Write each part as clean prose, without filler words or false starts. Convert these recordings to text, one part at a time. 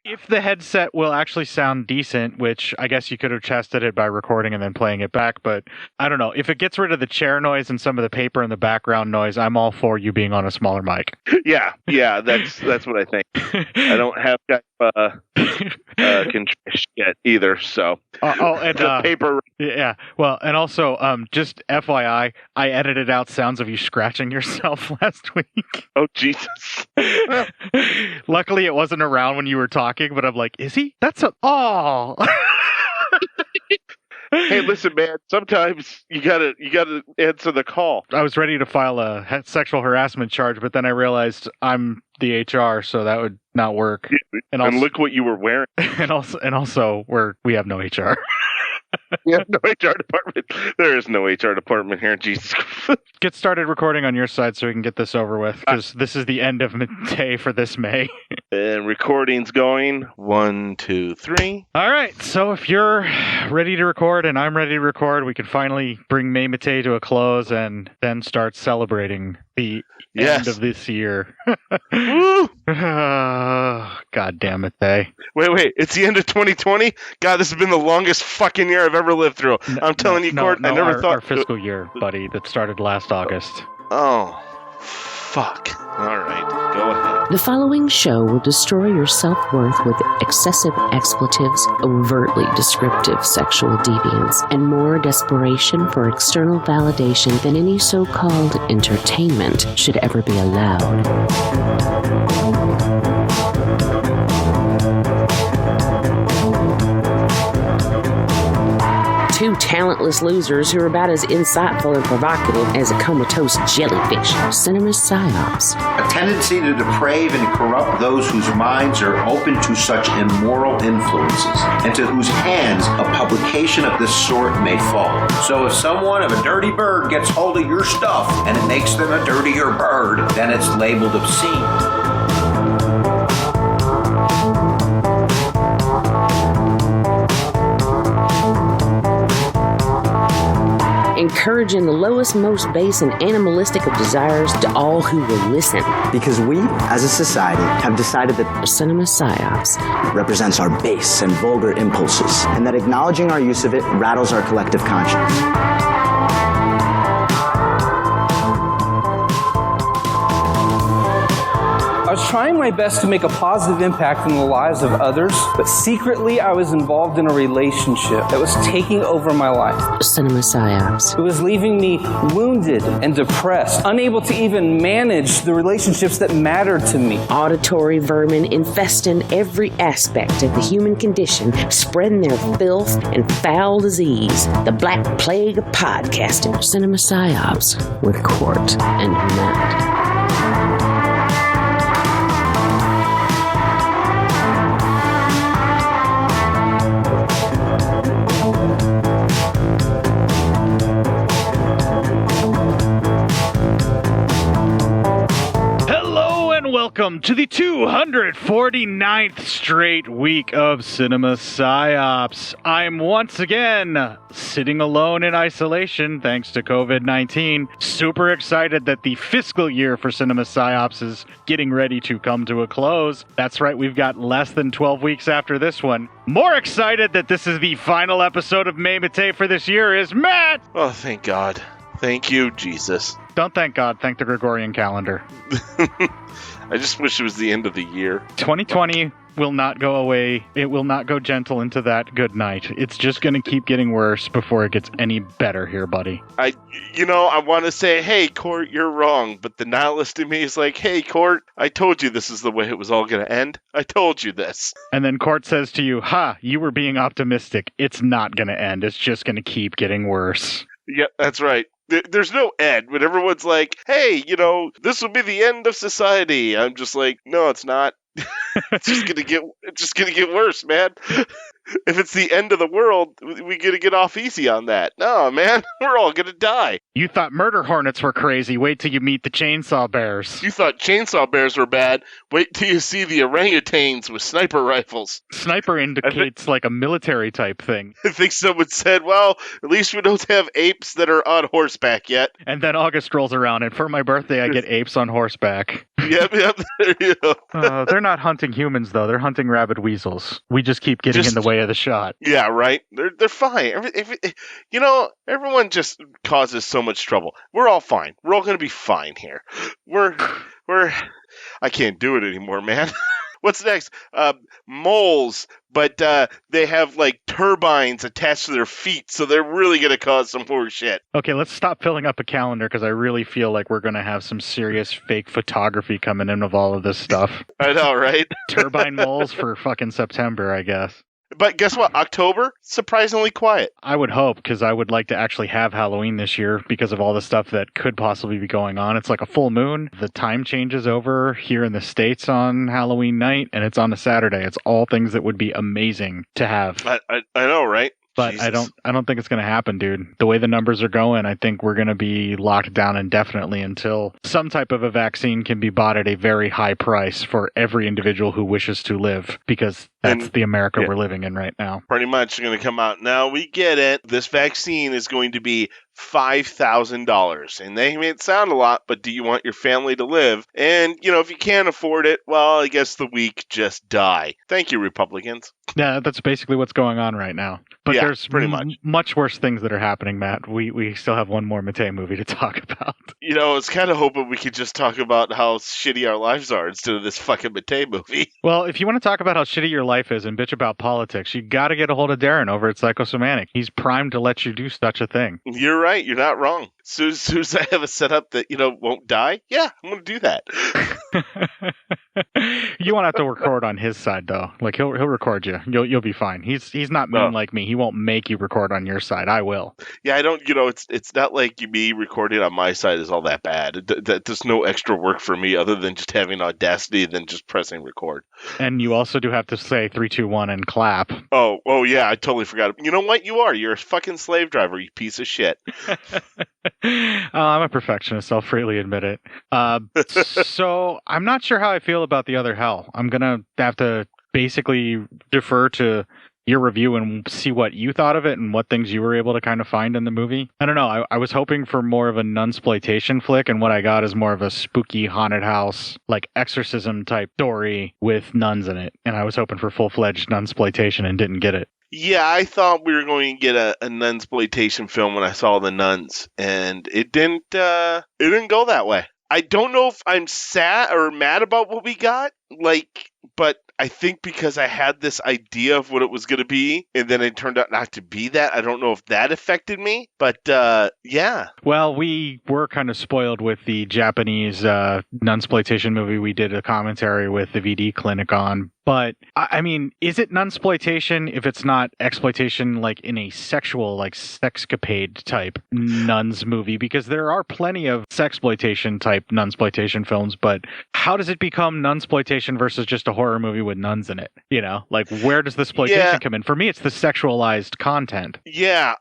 If the headset will actually sound decent, which I guess you could have tested it by recording and then playing it back, but I don't know. If it gets rid of the chair noise and some of the paper and the background noise, I'm all for you being on a smaller mic. Yeah, that's what I think. I don't have contrition yet either, so. And the paper. Yeah, well, and also, just FYI, I edited out sounds of you scratching yourself last week. Oh, Jesus. Luckily, it wasn't around when you were talking, but I'm like, is he? That's a... Oh! Hey, listen, man. Sometimes you gotta answer the call. I was ready to file a sexual harassment charge, but then I realized I'm the HR, so that would not work. Yeah, and look what you were wearing. And also, we have no HR. We have no HR department. There is no HR department here. Jesus. Get started recording on your side so we can get this over with, because this is the end of Mattei for this May. And recording's going. 1, 2, 3. All right. So if you're ready to record and I'm ready to record, we can finally bring May Mattei to a close and then start celebrating the end of this year. Woo! God damn it, Mattei. Wait. It's the end of 2020? God, this has been the longest fucking year I've ever lived through. I'm telling you, Cort, I never thought... Our fiscal year, buddy, that started last August. Oh, fuck. All right, go ahead. The following show will destroy your self-worth with excessive expletives, overtly descriptive sexual deviance, and more desperation for external validation than any so-called entertainment should ever be allowed. Two talentless losers who are about as insightful and provocative as a comatose jellyfish. CinePsyEP249. A tendency to deprave and corrupt those whose minds are open to such immoral influences, and to whose hands a publication of this sort may fall. So if someone of a dirty bird gets hold of your stuff, and it makes them a dirtier bird, then it's labeled obscene. Encouraging the lowest, most base, and animalistic of desires to all who will listen. Because we, as a society, have decided that CinePsyEP249 represents our base and vulgar impulses, and that acknowledging our use of it rattles our collective conscience. I was trying my best to make a positive impact in the lives of others, but secretly I was involved in a relationship that was taking over my life. CinePsyEP249. It was leaving me wounded and depressed, unable to even manage the relationships that mattered to me. Auditory vermin infesting every aspect of the human condition, spreading their filth and foul disease. The Black Plague of podcasting. CinePsyEP249 with Cort and Matt. Welcome to the 249th straight week of CinePsyEP249. I'm once again sitting alone in isolation thanks to COVID-19. Super excited that the fiscal year for CinePsyEP249 is getting ready to come to a close. That's right, we've got less than 12 weeks after this one. More excited that this is the final episode of May Mattei for this year is Matt! Oh, thank God. Thank you, Jesus. Don't thank God, thank the Gregorian calendar. I just wish it was the end of the year. 2020 will not go away. It will not go gentle into that good night. It's just going to keep getting worse before it gets any better here, buddy. I want to say, hey, Cort, you're wrong. But the nihilist in me is like, hey, Cort, I told you this is the way it was all going to end. I told you this. And then Cort says to you, you were being optimistic. It's not going to end. It's just going to keep getting worse. Yeah, that's right. There's no end. When everyone's like, hey, this will be the end of society. I'm just like, no, it's not. It's just gonna get worse, man. if it's the end of the world, we gotta get off easy on that. No, man, we're all gonna die. You thought murder hornets were crazy. Wait till you meet the chainsaw bears. You thought chainsaw bears were bad. Wait till you see the orangutans with sniper rifles. Sniper indicates like a military type thing. I think someone said, well, at least we don't have apes that are on horseback yet. And then August rolls around, and for my birthday, I get apes on horseback. Yep, there you go. They're not hunting humans, though. They're hunting rabid weasels. We just keep getting in the way of the shot. Yeah, right? They're fine. Everyone just causes so much trouble. We're all fine. We're all going to be fine here. I can't do it anymore, man. What's next? Moles, but they have like turbines attached to their feet, so they're really going to cause some more shit. Okay, let's stop filling up a calendar because I really feel like we're going to have some serious fake photography coming in of all of this stuff. I know, right? Turbine moles for fucking September, I guess. But guess what? October, surprisingly quiet. I would hope, because I would like to actually have Halloween this year because of all the stuff that could possibly be going on. It's like a full moon. The time changes over here in the States on Halloween night, and it's on a Saturday. It's all things that would be amazing to have. I know, right? But Jesus. I don't think it's going to happen, dude. The way the numbers are going, I think we're going to be locked down indefinitely until some type of a vaccine can be bought at a very high price for every individual who wishes to live, because that's the America we're living in right now. Pretty much going to come out. Now, we get it. This vaccine is going to be $5,000. And they may sound a lot, but do you want your family to live? And, if you can't afford it, well, I guess the weak just die. Thank you, Republicans. Yeah, that's basically what's going on right now. But there's pretty much worse things that are happening, Matt. We still have one more Mattei movie to talk about. I was kind of hoping we could just talk about how shitty our lives are instead of this fucking Mattei movie. Well, if you want to talk about how shitty your life is and bitch about politics, you got to get a hold of Darren over at Psychosomatic. He's primed to let you do such a thing. You're right. You're not wrong. As soon as I have a setup that, won't die, yeah, I'm going to do that. You won't have to record on his side, though. Like, he'll record you. You'll be fine. He's not mean like me. He won't make you record on your side. I will. Yeah, I don't, it's not like me recording on my side is all that bad. There's no extra work for me other than just having Audacity and then just pressing record. And you also do have to say 3, 2, 1 and clap. Oh yeah, I totally forgot. You know what? You're a fucking slave driver, you piece of shit. I'm a perfectionist. I'll freely admit it. So I'm not sure how I feel about The Other Hell. I'm going to have to basically defer to your review and see what you thought of it and what things you were able to kind of find in the movie. I don't know. I was hoping for more of a nunsploitation flick, and what I got is more of a spooky haunted house, like exorcism type story with nuns in it. And I was hoping for full-fledged nunsploitation and didn't get it. Yeah, I thought we were going to get a nunsploitation film when I saw The Nuns, and it didn't go that way. I don't know if I'm sad or mad about what we got, but I think because I had this idea of what it was going to be, and then it turned out not to be that. I don't know if that affected me, but yeah. Well, we were kind of spoiled with the Japanese nunsploitation movie we did a commentary with the VD Clinic on. But, I mean, is it nunsploitation if it's not exploitation like in a sexual, like sexcapade type nuns movie? Because there are plenty of sexploitation type nunsploitation films, but how does it become nunsploitation versus just a horror movie with nuns in it? Like, where does the exploitation come in? For me, it's the sexualized content. Yeah,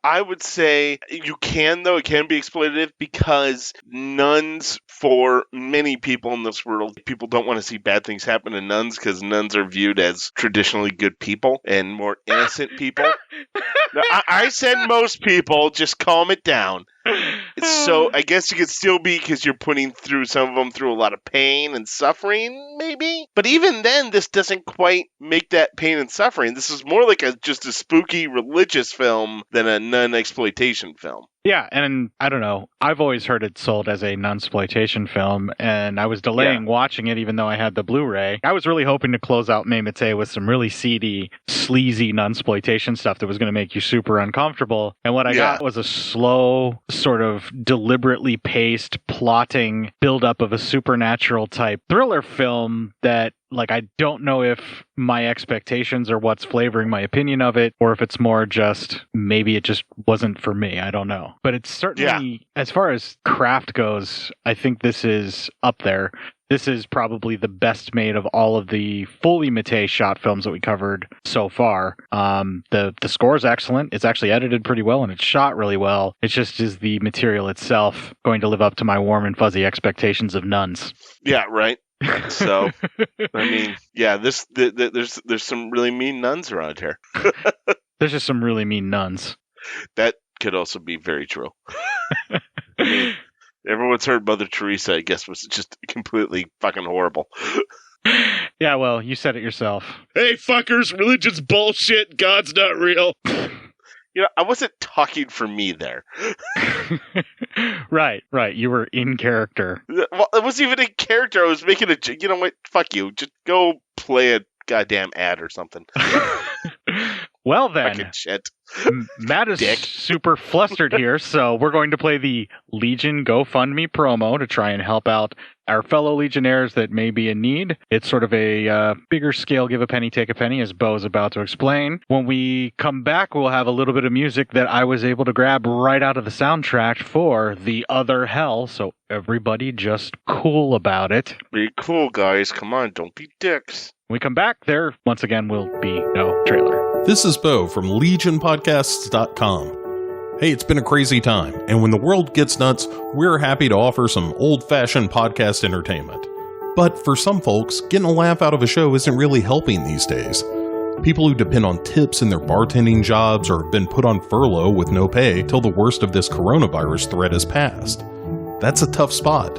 I would say you can, though. It can be exploitative because nuns, for many people in this world, people don't want to see bad things happen to nuns because nuns are viewed as traditionally good people and more innocent people. Now, I said most people, just calm it down. So I guess you could still be because you're putting some of them through a lot of pain and suffering, maybe. But even then, this doesn't quite make that pain and suffering. This is more like just a spooky religious film than a nun-exploitation film. Yeah, and I don't know. I've always heard it sold as a nunsploitation film, and I was delaying watching it even though I had the Blu-ray. I was really hoping to close out May Mattei with some really seedy, sleazy nunsploitation stuff that was going to make you super uncomfortable. And what I got was a slow, sort of deliberately paced, plotting build-up of a supernatural type thriller film that, like, I don't know if my expectations are what's flavoring my opinion of it, or if it's more just maybe it just wasn't for me. I don't know. But it's certainly, as far as craft goes, I think this is up there. this is probably the best made of all of the fully Mattei shot films that we covered so far. The score is excellent. It's actually edited pretty well, and it's shot really well. It's just, is the material itself going to live up to my warm and fuzzy expectations of nuns? Yeah, right. So, I mean, yeah, there's some really mean nuns around here. There's just some really mean nuns. That could also be very true. I mean, everyone's heard Mother Teresa, I guess, was just completely fucking horrible. Yeah, well, you said it yourself. Hey, fuckers, religion's bullshit. God's not real. I wasn't talking for me there. Right. You were in character. Well, it wasn't even in character. I was making a... You know what? Fuck you. Just go play a goddamn ad or something. Well then, fucking shit. Matt is super flustered here, so we're going to play the Legion GoFundMe promo to try and help out our fellow Legionnaires that may be in need. It's sort of a bigger scale, give a penny, take a penny, as Bo is about to explain. When we come back, we'll have a little bit of music that I was able to grab right out of the soundtrack for The Other Hell, so everybody just cool about it. Be cool, guys. Come on, don't be dicks. When we come back, there once again will be no trailer. This is Bo from LegionPodcasts.com. Hey, it's been a crazy time, and when the world gets nuts, we're happy to offer some old-fashioned podcast entertainment. But for some folks, getting a laugh out of a show isn't really helping these days. People who depend on tips in their bartending jobs or have been put on furlough with no pay till the worst of this coronavirus threat has passed. That's a tough spot.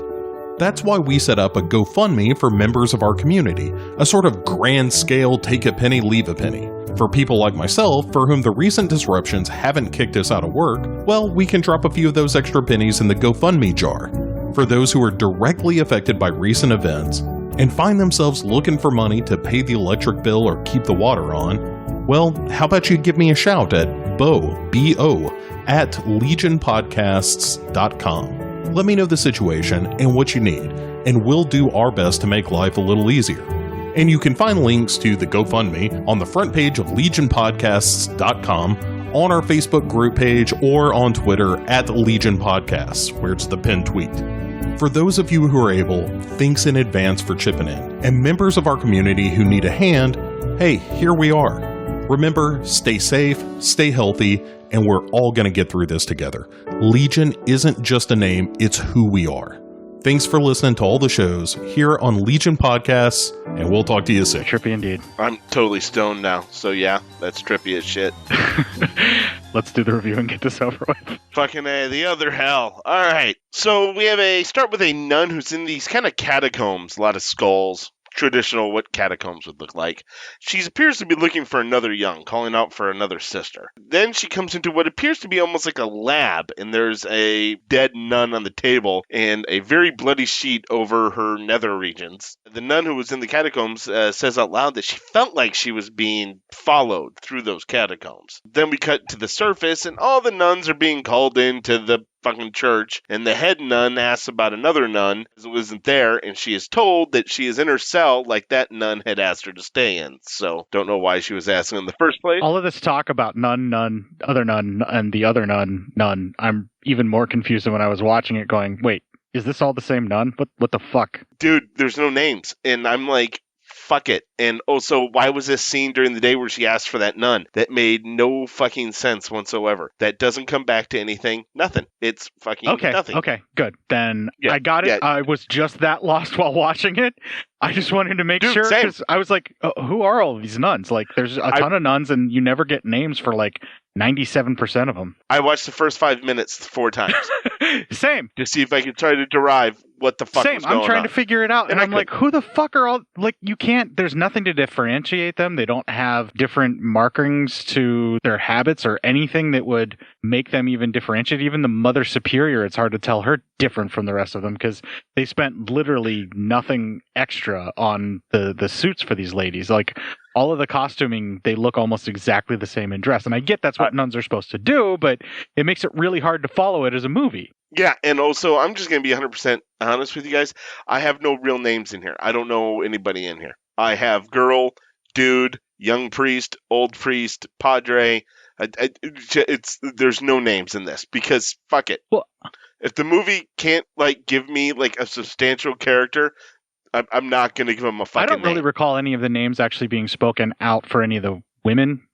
That's why we set up a GoFundMe for members of our community, a sort of grand-scale take a penny, leave a penny. For people like myself, for whom the recent disruptions haven't kicked us out of work, well, we can drop a few of those extra pennies in the GoFundMe jar. For those who are directly affected by recent events and find themselves looking for money to pay the electric bill or keep the water on, well, how about you give me a shout at B-O, at legionpodcasts.com. Let me know the situation and what you need, and we'll do our best to make life a little easier. And you can find links to the GoFundMe on the front page of legionpodcasts.com, on our Facebook group page, or on Twitter at Legion Podcasts, where it's the pinned tweet. For those of you who are able, thanks in advance for chipping in. And members of our community who need a hand, hey, here we are. Remember, stay safe, stay healthy, and we're all going to get through this together. Legion isn't just a name, it's who we are. Thanks for listening to all the shows here on Legion Podcasts, and we'll talk to you soon. Trippy indeed. I'm totally stoned now, so yeah, that's trippy as shit. Let's do the review and get this over with. Fucking A, The Other Hell. Alright, so we have start with a nun who's in these kind of catacombs, a lot of skulls. Traditional what catacombs would look like. She appears to be looking for another young, calling out for another sister. Then she comes into what appears to be almost like a lab, and there's a dead nun on the table and a very bloody sheet over her nether regions. The nun who was in the catacombs says out loud that she felt like she was being followed through those catacombs. Then we cut to the surface, and all the nuns are being called into the fucking church, and the head nun asks about another nun who isn't there, and she is told that she is in her cell like that nun had asked her to stay in. So don't know why she was asking in the first place. All of this talk about nun, other nun, and the other nun. I'm even more confused than when I was watching it going, wait, is this all the same nun? What the fuck? Dude, there's no names. And I'm like, fuck it. And also, why was this scene during the day where she asked for that nun? That made no fucking sense whatsoever. That doesn't come back to anything. Nothing. It's fucking nothing. Okay, good. Then Yeah, I got it. yeah. I was just that lost while watching it. I just wanted to make sure, same. because I was like, who are all of these nuns? Like, there's a ton of nuns, and you never get names for like 97% of them. I watched the first 5 minutes 4 times Same. to see if I could try to derive what the fuck was going on. I'm trying to figure it out, and I I'm like, who the fuck are all, like, you can't, there's nothing to differentiate them. They don't have different markings to their habits or anything that would make them even differentiate. Even the Mother Superior, it's hard to tell her different from the rest of them, because they spent literally nothing extra on the suits for these ladies. Like, all of the costuming, they look almost exactly the same in dress. And I get that's what nuns are supposed to do, but it makes it really hard to follow it as a movie. Yeah, and also, I'm just going to be 100% honest with you guys. I have no real names in here. I don't know anybody in here. I have girl, dude, young priest, old priest, padre. There's no names in this, because fuck it. Well, if the movie can't, like, give me, like, a substantial character, I'm not going to give them a fucking I don't really name. recall any of the names actually being spoken out for any of the women,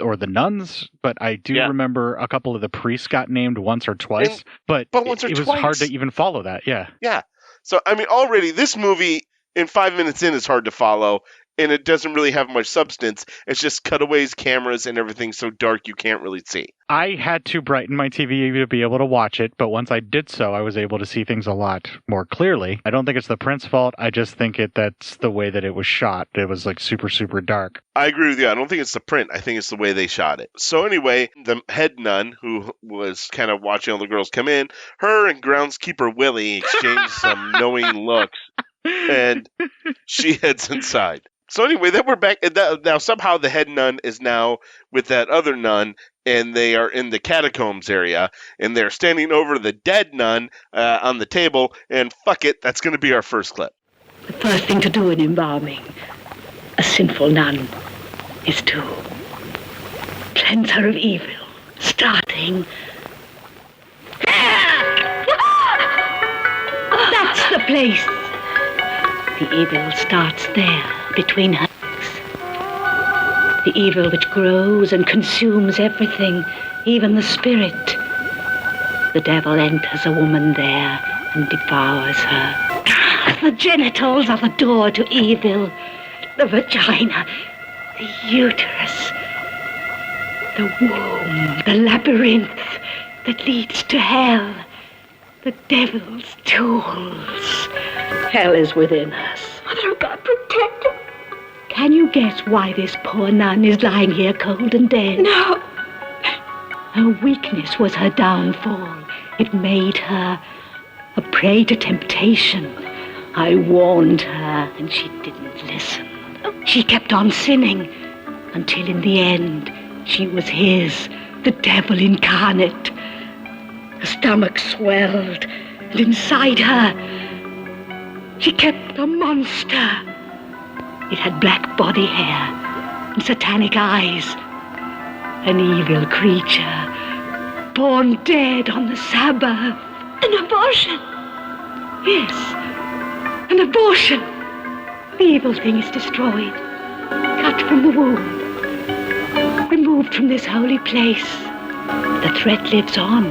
or the nuns, but I do remember a couple of the priests got named once or twice, but once or it was twice. hard to even follow that, yeah. Yeah. So, I mean, already this movie, in 5 minutes in, is hard to follow, and it doesn't really have much substance. It's just cutaways, cameras, and everything so dark you can't really see. I had to brighten my TV to be able to watch it, but once I did so, I was able to see things a lot more clearly. I don't think it's the print's fault. I just think that's the way that it was shot. It was like super, super dark. I agree with you. I don't think it's the print. I think it's the way they shot it. So anyway, the head nun, who was kind of watching all the girls come in, her and groundskeeper Willie exchange some knowing looks, and she heads inside. So anyway, then we're back. Now somehow the head nun is now with that other nun, and they are in the catacombs area, and they're standing over the dead nun on the table, and fuck it, that's going to be our first clip. The first thing to do in embalming a sinful nun is to cleanse her of evil, starting... That's the place. The evil starts there, between her legs. The evil which grows and consumes everything, even the spirit. The devil enters a woman there and devours her. The genitals are the door to evil. The vagina, the uterus, the womb, the labyrinth that leads to hell. The devil's tools. Hell is within us. Mother of God, protect her. Can you guess why this poor nun is lying here cold and dead? No. Her weakness was her downfall. It made her a prey to temptation. I warned her, and she didn't listen. She kept on sinning, until in the end, she was his, the devil incarnate. Her stomach swelled, and inside her, she kept a monster. It had black body hair and satanic eyes. An evil creature, born dead on the Sabbath. An abortion? Yes, an abortion. The evil thing is destroyed, cut from the womb, removed from this holy place. The threat lives on.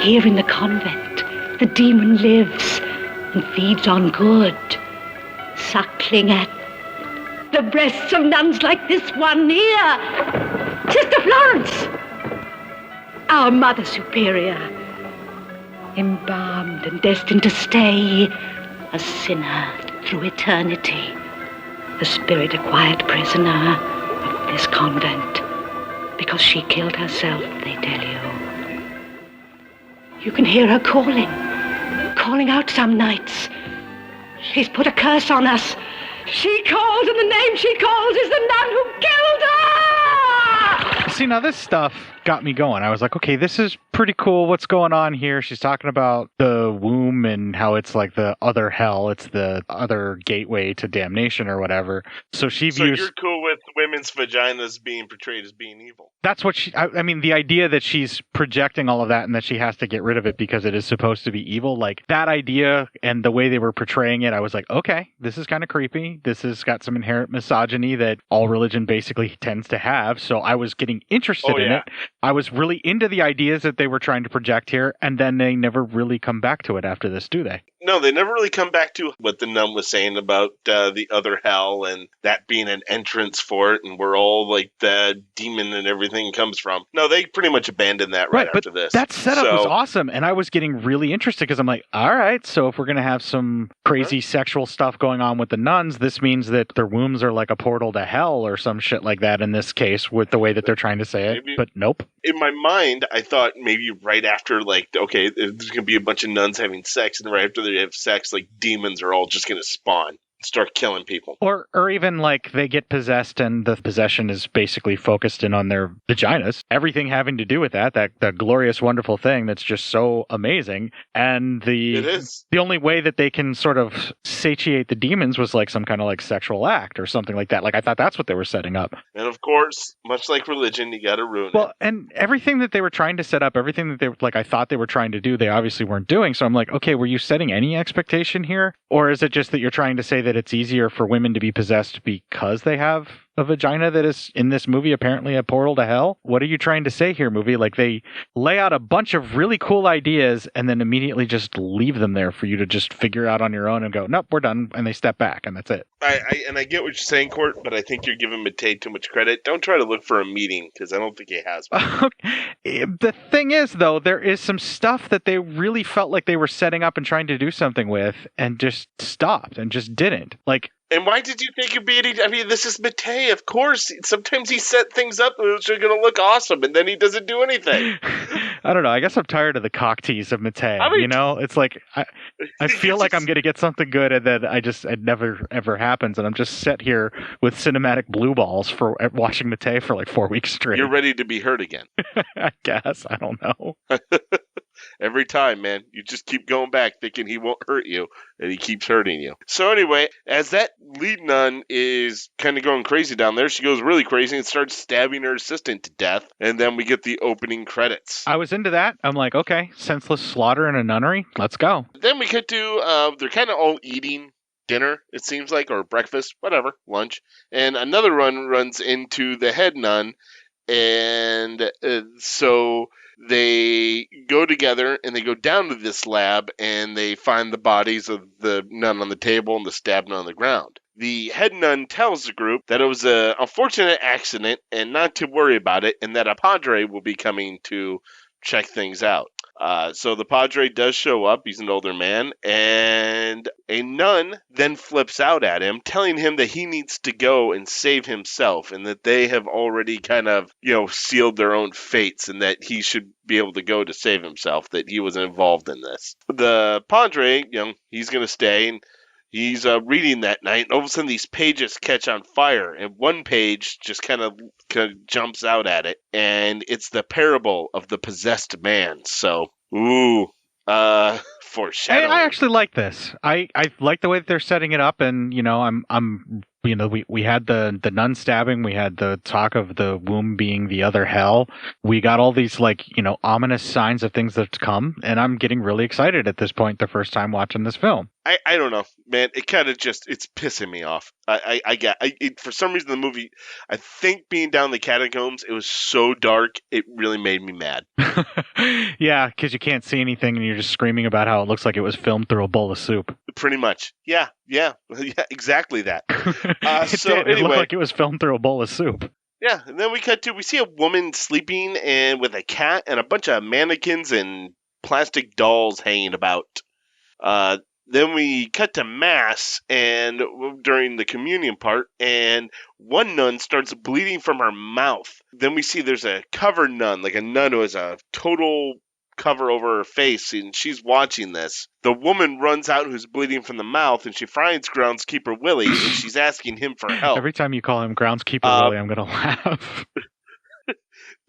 Here in the convent, the demon lives and feeds on good, suckling at the breasts of nuns like this one here. Sister Florence, our Mother Superior, embalmed and destined to stay a sinner through eternity, the spirit-acquired prisoner of this convent, because she killed herself, they tell you. You can hear her calling out some nights. She's put a curse on us. She calls, and the name she calls is the nun who killed her! See, now this stuff got me going. I was like, okay, this is pretty cool. What's going on here? She's talking about the womb and how it's like the other hell. It's the other gateway to damnation or whatever. So she views... So you're cool with women's vaginas being portrayed as being evil? That's what I mean, the idea that she's projecting all of that and that she has to get rid of it because it is supposed to be evil, like that idea and the way they were portraying it, I was like, okay, this is kind of creepy. This has got some inherent misogyny that all religion basically tends to have. So I was getting interested in it. I was really into the ideas that they were trying to project here, and then they never really come back to it after this, do they? No, they never really come back to what the nun was saying about the other hell and that being an entrance for it and where all like the demon and everything comes from. No, they pretty much abandoned that right after this. That setup was awesome, and I was getting really interested because I'm like, all right, so if we're going to have some crazy sexual stuff going on with the nuns, this means that their wombs are like a portal to hell or some shit like that in this case with the way that they're trying to say it, but nope. In my mind, I thought maybe right after, like, okay, there's going to be a bunch of nuns having sex, and right after they have sex, like, demons are all just going to spawn. start killing people. Or even like they get possessed and the possession is basically focused in on their vaginas. Everything having to do with that glorious, wonderful thing that's just so amazing. And It is. the only way that they can sort of satiate the demons was like some kind of like sexual act or something like that. Like I thought that's what they were setting up. And of course, much like religion, you got to ruin Well, it. and everything that they were trying to set up, everything that they like I thought they were trying to do, they obviously weren't doing. So I'm like, okay, were you setting any expectation here? Or is it just that you're trying to say that it's easier for women to be possessed because they have a vagina that is in this movie apparently a portal to hell? What are you trying to say here, movie? Like they lay out a bunch of really cool ideas and then immediately just leave them there for you to just figure out on your own and go, nope, we're done, and they step back and that's it. I get what you're saying, Cort, but I think you're giving Mattei too much credit. Don't try to look for a meeting because I don't think he has one. The thing is, though, there is some stuff that they really felt like they were setting up and trying to do something with and just stopped and just didn't. Like, and why did you think it'd be any... I mean, this is Mattei, of course. Sometimes he set things up which are going to look awesome, and then he doesn't do anything. I don't know. I guess I'm tired of the cock tease of Mattei. I mean, you know, it's like I feel like I'm going to get something good, and then it never ever happens, and I'm just set here with cinematic blue balls for watching Mattei for like 4 weeks straight. You're ready to be hurt again. I guess. I don't know. Every time, man. You just keep going back thinking he won't hurt you, and he keeps hurting you. So anyway, as that lead nun is kind of going crazy down there, she goes really crazy and starts stabbing her assistant to death, and then we get the opening credits. I was into that. I'm like, okay, senseless slaughter in a nunnery. Let's go. Then we get to, they're kind of all eating dinner, it seems like, or breakfast, whatever, lunch. And another runs into the head nun, and so they go together and they go down to this lab and they find the bodies of the nun on the table and the stabbed nun on the ground. The head nun tells the group that it was an unfortunate accident and not to worry about it, and that a padre will be coming to check things out. So the padre does show up. He's an older man, and a nun then flips out at him, telling him that he needs to go and save himself, and that they have already kind of, sealed their own fates, and that he should be able to go to save himself, that he was involved in this. The padre, he's going to stay, and he's reading that night, and all of a sudden these pages catch on fire, and one page just kind of jumps out at it, and it's the parable of the possessed man. So, foreshadowing. I actually like this. I like the way that they're setting it up, and I'm we had the nun stabbing, we had the talk of the womb being the other hell. We got all these ominous signs of things that's come, and I'm getting really excited at this point the first time watching this film. I don't know, man. It kind of it's pissing me off. For some reason the movie, I think being down the catacombs, it was so dark, it really made me mad. Yeah, because you can't see anything and you're just screaming about how it looks like it was filmed through a bowl of soup. Pretty much. Yeah, exactly that. It looked like it was filmed through a bowl of soup. Yeah, and then we see a woman sleeping and with a cat and a bunch of mannequins and plastic dolls hanging about. Then we cut to Mass and during the communion part, and one nun starts bleeding from her mouth. Then we see there's a covered nun, like a nun who has a total cover over her face, and she's watching this. The woman runs out who's bleeding from the mouth, and she finds groundskeeper Willie, and she's asking him for help. Every time you call him groundskeeper Willie, I'm going to laugh.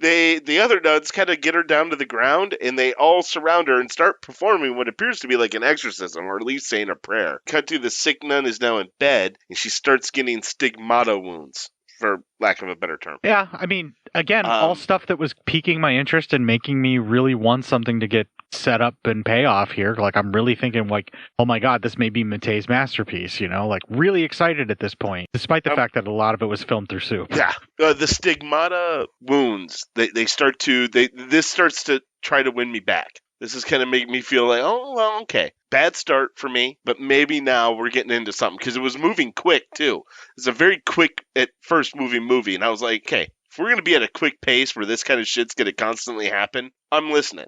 The other nuns kind of get her down to the ground, and they all surround her and start performing what appears to be like an exorcism, or at least saying a prayer. Cut to the sick nun is now in bed, and she starts getting stigmata wounds, for lack of a better term. Yeah, I mean, again, all stuff that was piquing my interest and making me really want something to get set up and pay off here. Like, I'm really thinking, like, oh my God, this may be Mattei's masterpiece, like, really excited at this point, despite the fact that a lot of it was filmed through soup. Yeah, the stigmata wounds, this starts to try to win me back. This is kind of making me feel like, oh, well, okay. Bad start for me, but maybe now we're getting into something, because it was moving quick, too. It's a very quick, at first, movie, and I was like, okay, if we're going to be at a quick pace where this kind of shit's going to constantly happen, I'm listening.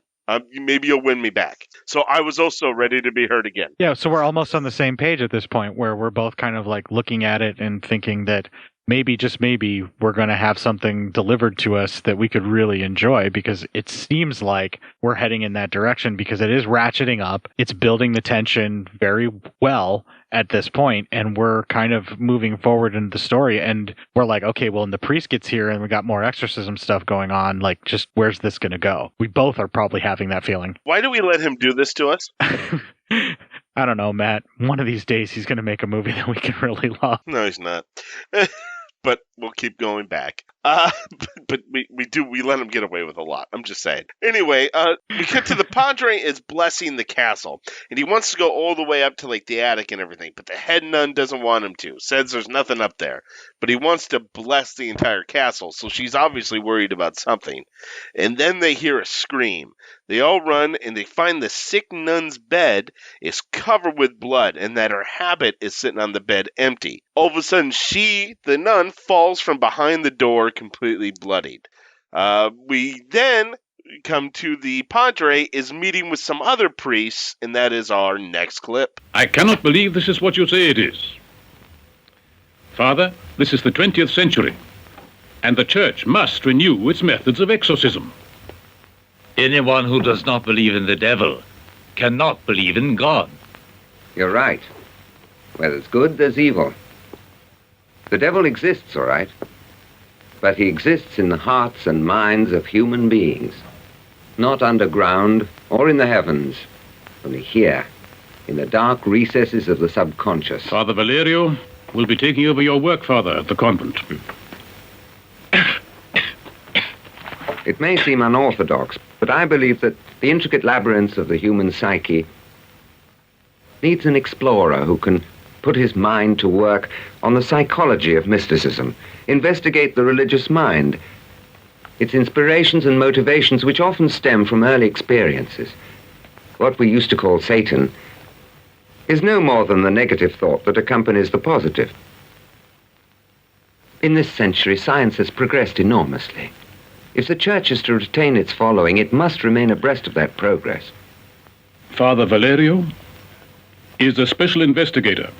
Maybe you'll win me back. So I was also ready to be hurt again. Yeah, so we're almost on the same page at this point, where we're both kind of like looking at it and thinking that maybe, just maybe, we're going to have something delivered to us that we could really enjoy, because it seems like we're heading in that direction, because it is ratcheting up. It's building the tension very well at this point, and we're kind of moving forward in the story, and we're like, okay, well, when the priest gets here and we got more exorcism stuff going on, like, just where's this going to go? We both are probably having that feeling. Why do we let him do this to us? I don't know, Matt. One of these days he's going to make a movie that we can really love. No, he's not. But we'll keep going back. But we let him get away with a lot. I'm just saying. Anyway, we get to the Padre is blessing the castle, and he wants to go all the way up to like the attic and everything, but the head nun doesn't want him to. Says there's nothing up there, but he wants to bless the entire castle. So she's obviously worried about something. And then they hear a scream. They all run and they find the sick nun's bed is covered with blood, and that her habit is sitting on the bed empty. All of a sudden, she, the nun, falls from behind the door completely bloodied. We then come to the Padre is meeting with some other priests, and that is our next clip. I cannot believe this is what you say it is. Father, this is the 20th century, and the Church must renew its methods of exorcism. Anyone who does not believe in the devil cannot believe in God. You're right. Where there's good, there's evil. The devil exists, all right, but he exists in the hearts and minds of human beings, not underground or in the heavens, only here, in the dark recesses of the subconscious. Father Valerio will be taking over your work, Father, at the convent. It may seem unorthodox, but I believe that the intricate labyrinths of the human psyche needs an explorer who can put his mind to work on the psychology of mysticism, investigate the religious mind, its inspirations and motivations which often stem from early experiences. What we used to call Satan is no more than the negative thought that accompanies the positive. In this century, science has progressed enormously. If the Church is to retain its following, it must remain abreast of that progress. Father Valerio is a special investigator,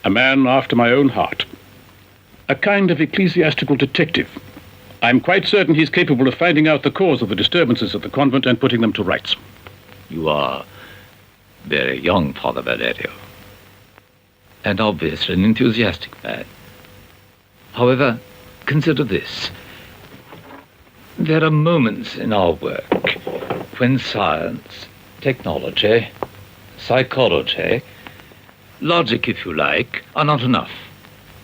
a man after my own heart, a kind of ecclesiastical detective. I'm quite certain he's capable of finding out the cause of the disturbances at the convent and putting them to rights. You are very young, Father Valerio, and obviously an enthusiastic man. However, consider this. There are moments in our work when science, technology, psychology, logic, if you like, are not enough.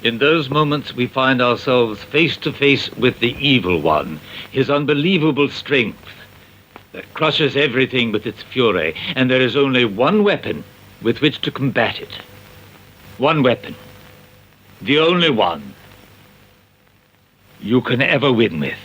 In those moments, we find ourselves face to face with the evil one, his unbelievable strength that crushes everything with its fury, and there is only one weapon with which to combat it. One weapon. The only one you can ever win with.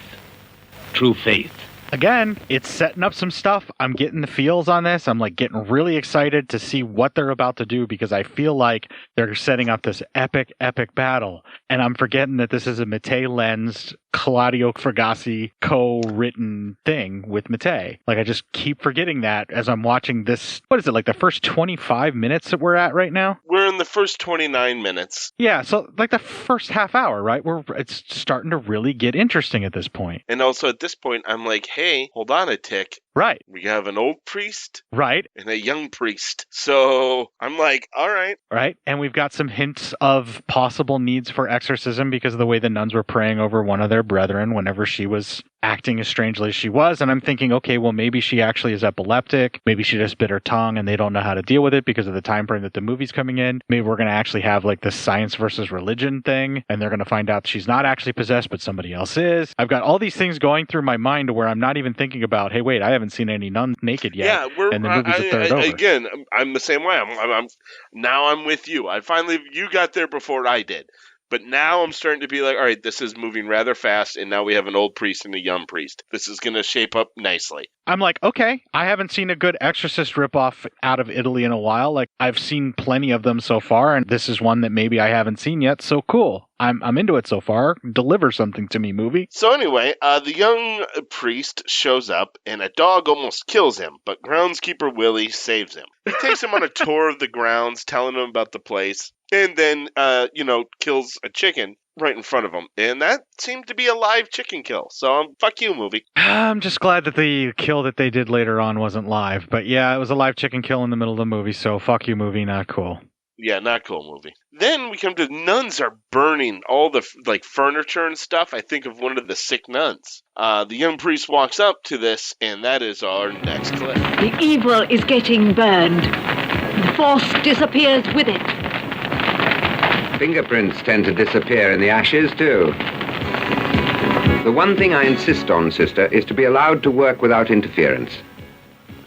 True faith. Again, it's setting up some stuff. I'm getting the feels on this. I'm like getting really excited to see what they're about to do, because I feel like they're setting up this epic battle. And I'm forgetting that this is a Mattei lensed, Claudio Fragasi co-written thing with Mattei. Like, I just keep forgetting that as I'm watching this. What is it, like the first 25 minutes that we're at right now? We're in the first 29 minutes. Yeah, so like the first half hour, right? It's starting to really get interesting at this point. And also at this point, I'm like, hey, hold on a tick. Right. We have an old priest. Right. And a young priest. So I'm like, all right. Right. And we've got some hints of possible needs for exorcism because of the way the nuns were praying over one of their brethren whenever she was acting as strangely as she was. And I'm thinking, okay, well, maybe she actually is epileptic. Maybe she just bit her tongue and they don't know how to deal with it because of the time frame that the movie's coming in. Maybe we're going to actually have like this science versus religion thing, and they're going to find out she's not actually possessed, but somebody else is. I've got all these things going through my mind to where I'm not even thinking about, hey, wait, I haven't seen any nuns naked yet. Yeah, and the movie's a third over. Again, I'm the same way. I'm with you. You got there before I did. But now I'm starting to be like, all right, this is moving rather fast, and now we have an old priest and a young priest. This is going to shape up nicely. I'm like, okay, I haven't seen a good Exorcist ripoff out of Italy in a while. Like, I've seen plenty of them so far, and this is one that maybe I haven't seen yet, so cool. I'm into it so far. Deliver something to me, movie. So anyway, the young priest shows up, and a dog almost kills him, but groundskeeper Willie saves him. He takes him on a tour of the grounds, telling him about the place, and then, kills a chicken. right in front of them. And that seemed to be a live chicken kill. So fuck you, movie. I'm just glad that the kill that they did later on wasn't live. But yeah, it was a live chicken kill in the middle of the movie, so fuck you, movie, not cool. Yeah, not cool movie. Then we come to nuns are burning all the furniture and stuff. I think of one of the sick nuns. The young priest walks up to this, and that is our next clip. The evil is getting burned. The force disappears with it. Fingerprints tend to disappear in the ashes, too. The one thing I insist on, sister, is to be allowed to work without interference.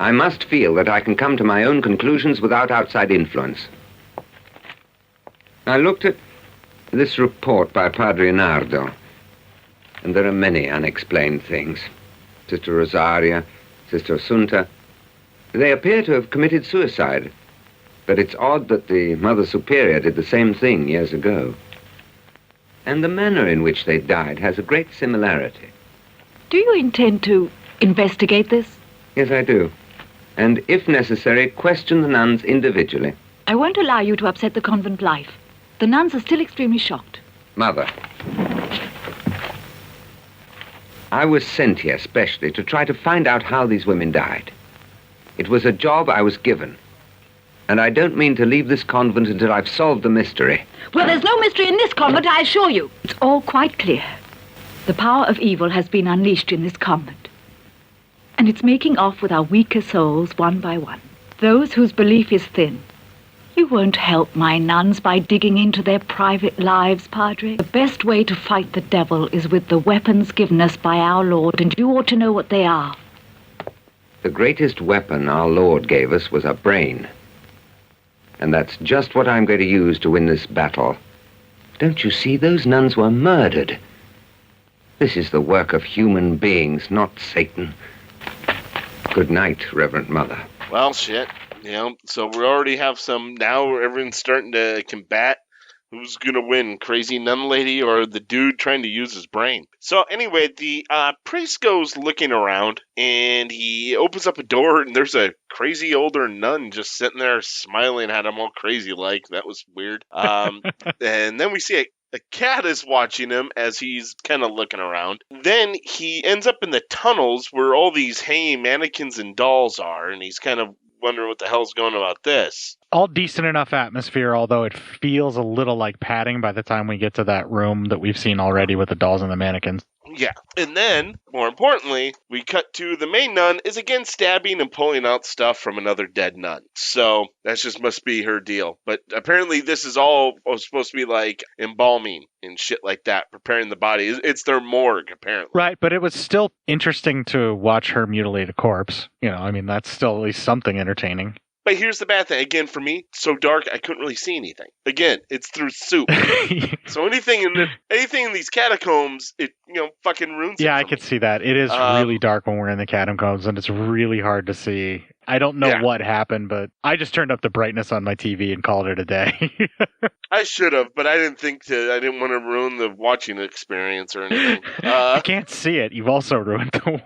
I must feel that I can come to my own conclusions without outside influence. I looked at this report by Padre Nardo, and there are many unexplained things. Sister Rosaria, Sister Assunta, they appear to have committed suicide, but it's odd that the Mother Superior did the same thing years ago. And the manner in which they died has a great similarity. Do you intend to investigate this? Yes, I do. And if necessary, question the nuns individually. I won't allow you to upset the convent life. The nuns are still extremely shocked. Mother, I was sent here specially to try to find out how these women died. It was a job I was given. And I don't mean to leave this convent until I've solved the mystery. Well, there's no mystery in this convent, I assure you. It's all quite clear. The power of evil has been unleashed in this convent. And it's making off with our weaker souls one by one. Those whose belief is thin. You won't help my nuns by digging into their private lives, Padre. The best way to fight the devil is with the weapons given us by our Lord, and you ought to know what they are. The greatest weapon our Lord gave us was a brain. And that's just what I'm going to use to win this battle. Don't you see, those nuns were murdered. This is the work of human beings, not Satan. Good night, Reverend Mother. Well, shit. You know, so we already have some, now everyone's starting to combat who's going to win, crazy nun lady or the dude trying to use his brain. So anyway, the priest goes looking around, and he opens up a door, and there's a crazy older nun just sitting there smiling at him all crazy-like. That was weird. And then we see a cat is watching him as he's kind of looking around. Then he ends up in the tunnels where all these hanging mannequins and dolls are, and he's kind of wondering what the hell's going on about this. All decent enough atmosphere, although it feels a little like padding by the time we get to that room that we've seen already with the dolls and the mannequins. Yeah. And then, more importantly, we cut to the main nun is again stabbing and pulling out stuff from another dead nun. So that just must be her deal. But apparently this is all supposed to be like embalming and shit like that, preparing the body. It's their morgue, apparently. Right, but it was still interesting to watch her mutilate a corpse. You know, I mean, that's still at least something entertaining. But here's the bad thing. Again, for me, so dark, I couldn't really see anything. Again, it's through soup. So anything in these catacombs, it, fucking ruins it. Yeah, I could see that. It is really dark when we're in the catacombs, and it's really hard to see. I don't know what happened, but I just turned up the brightness on my TV and called it a day. I should have, but I didn't want to ruin the watching experience or anything. I can't see it. You've also ruined the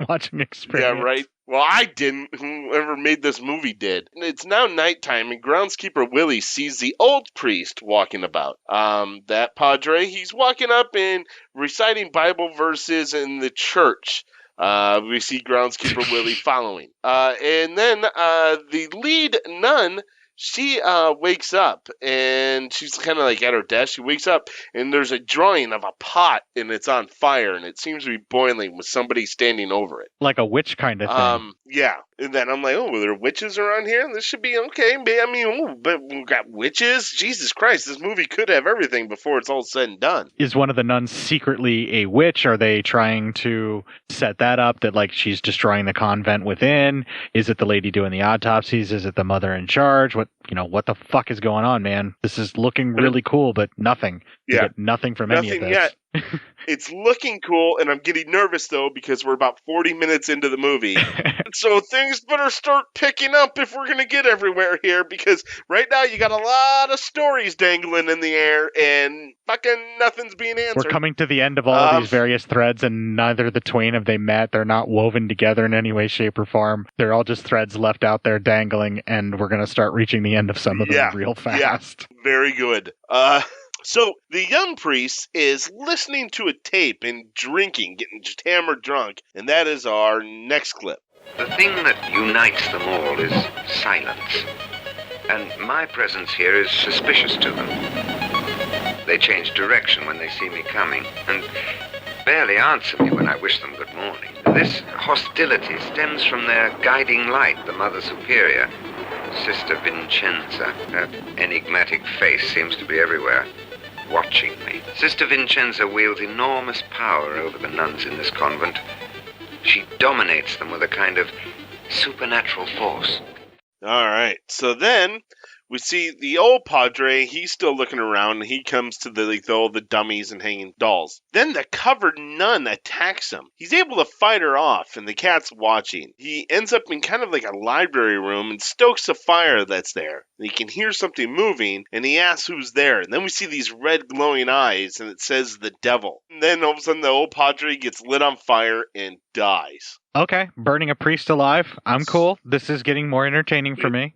watching experience. Yeah, right. Well, I didn't. Whoever made this movie did. It's now nighttime, and groundskeeper Willie sees the old priest walking about. That padre, he's walking up and reciting Bible verses in the church. We see groundskeeper Willie following. And then the lead nun, she wakes up, and she's kind of like at her desk. She wakes up, and there's a drawing of a pot, and it's on fire, and it seems to be boiling with somebody standing over it. Like a witch kind of thing. Yeah. And then I'm like, oh, there are witches around here? This should be okay. I mean, but we've got witches? Jesus Christ, this movie could have everything before it's all said and done. Is one of the nuns secretly a witch? Are they trying to set that up, that like she's destroying the convent within? Is it the lady doing the autopsies? Is it the mother in charge? What the fuck is going on, man? This is looking really cool, but nothing. You get nothing from any of this. Yet. It's looking cool, and I'm getting nervous, though, because we're about 40 minutes into the movie. So things better start picking up if we're going to get everywhere here, because right now you got a lot of stories dangling in the air, and fucking nothing's being answered. We're coming to the end of all of these various threads, and neither the twain have they met. They're not woven together in any way, shape, or form. They're all just threads left out there dangling, and we're going to start reaching the end of some of them real fast. Yeah, very good. So the young priest is listening to a tape and drinking, getting just hammered drunk, and that is our next clip. The thing that unites them all is silence. And my presence here is suspicious to them. They change direction when they see me coming, and barely answer me when I wish them good morning. This hostility stems from their guiding light, the Mother Superior, Sister Vincenza. That enigmatic face seems to be everywhere, watching me. Sister Vincenza wields enormous power over the nuns in this convent. She dominates them with a kind of supernatural force. All right, so then we see the old padre. He's still looking around, and he comes to all the dummies and hanging dolls. Then the covered nun attacks him. He's able to fight her off, and the cat's watching. He ends up in kind of like a library room and stokes a fire that's there. And he can hear something moving, and he asks who's there. And then we see these red glowing eyes, and it says the devil. And then all of a sudden the old padre gets lit on fire and dies. Okay, burning a priest alive. I'm cool. This is getting more entertaining for me.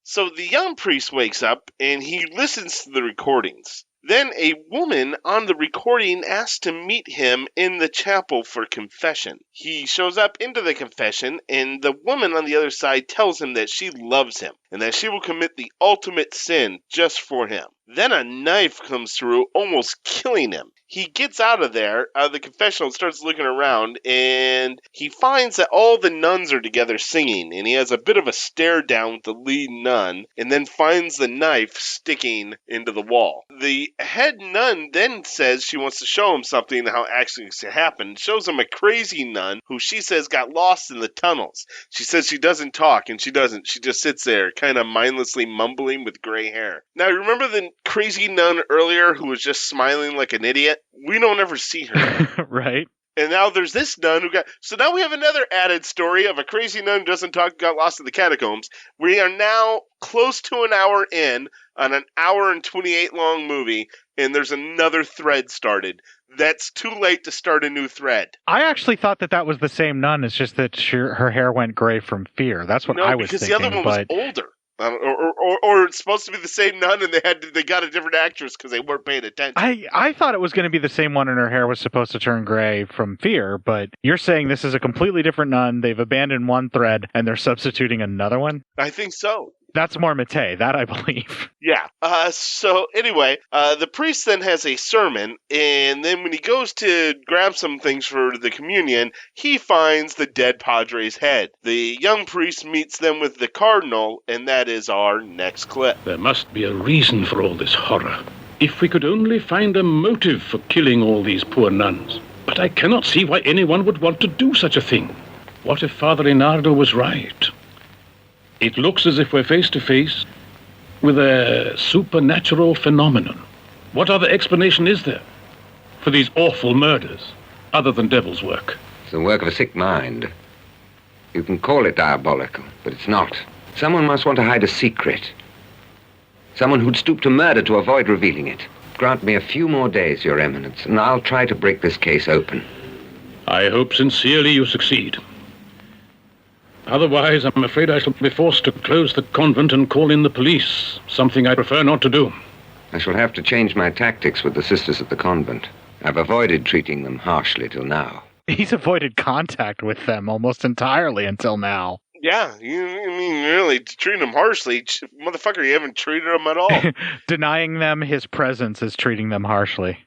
So the young priest wakes up and he listens to the recordings. Then a woman on the recording asks to meet him in the chapel for confession. He shows up into the confession, and the woman on the other side tells him that she loves him and that she will commit the ultimate sin just for him. Then a knife comes through, almost killing him. He gets out of there, the confessional, and starts looking around, and he finds that all the nuns are together singing, and he has a bit of a stare down with the lead nun, and then finds the knife sticking into the wall. The head nun then says she wants to show him something, how accidents happen. Shows him a crazy nun who she says got lost in the tunnels. She says she doesn't talk, and she doesn't. She just sits there, kind of mindlessly mumbling with gray hair. Now, remember the crazy nun earlier who was just smiling like an idiot? We don't ever see her. Right. And now there's this nun who got... So now we have another added story of a crazy nun who doesn't talk, got lost in the catacombs. We are now close to an hour in on an hour and 28 long movie, and there's another thread started. That's too late to start a new thread. I actually thought that was the same nun. It's just that her hair went gray from fear. That's what I was thinking. No, because the other one was older. Or it's supposed to be the same nun, and they got a different actress because they weren't paying attention. I thought it was going to be the same one, and her hair was supposed to turn gray from fear. But you're saying this is a completely different nun. They've abandoned one thread, and they're substituting another one. I think so. That's more Mattei, that I believe. Yeah. So anyway, the priest then has a sermon, and then when he goes to grab some things for the communion, he finds the dead padre's head. The young priest meets them with the cardinal, and that is our next clip. There must be a reason for all this horror. If we could only find a motive for killing all these poor nuns. But I cannot see why anyone would want to do such a thing. What if Father Leonardo was right? It looks as if we're face to face with a supernatural phenomenon. What other explanation is there for these awful murders, other than devil's work? It's the work of a sick mind. You can call it diabolical, but it's not. Someone must want to hide a secret. Someone who'd stoop to murder to avoid revealing it. Grant me a few more days, Your Eminence, and I'll try to break this case open. I hope sincerely you succeed. Otherwise, I'm afraid I shall be forced to close the convent and call in the police, something I prefer not to do. I shall have to change my tactics with the sisters at the convent. I've avoided treating them harshly till now. He's avoided contact with them almost entirely until now. Yeah, you mean really treating them harshly? Motherfucker, you haven't treated them at all. Denying them his presence is treating them harshly.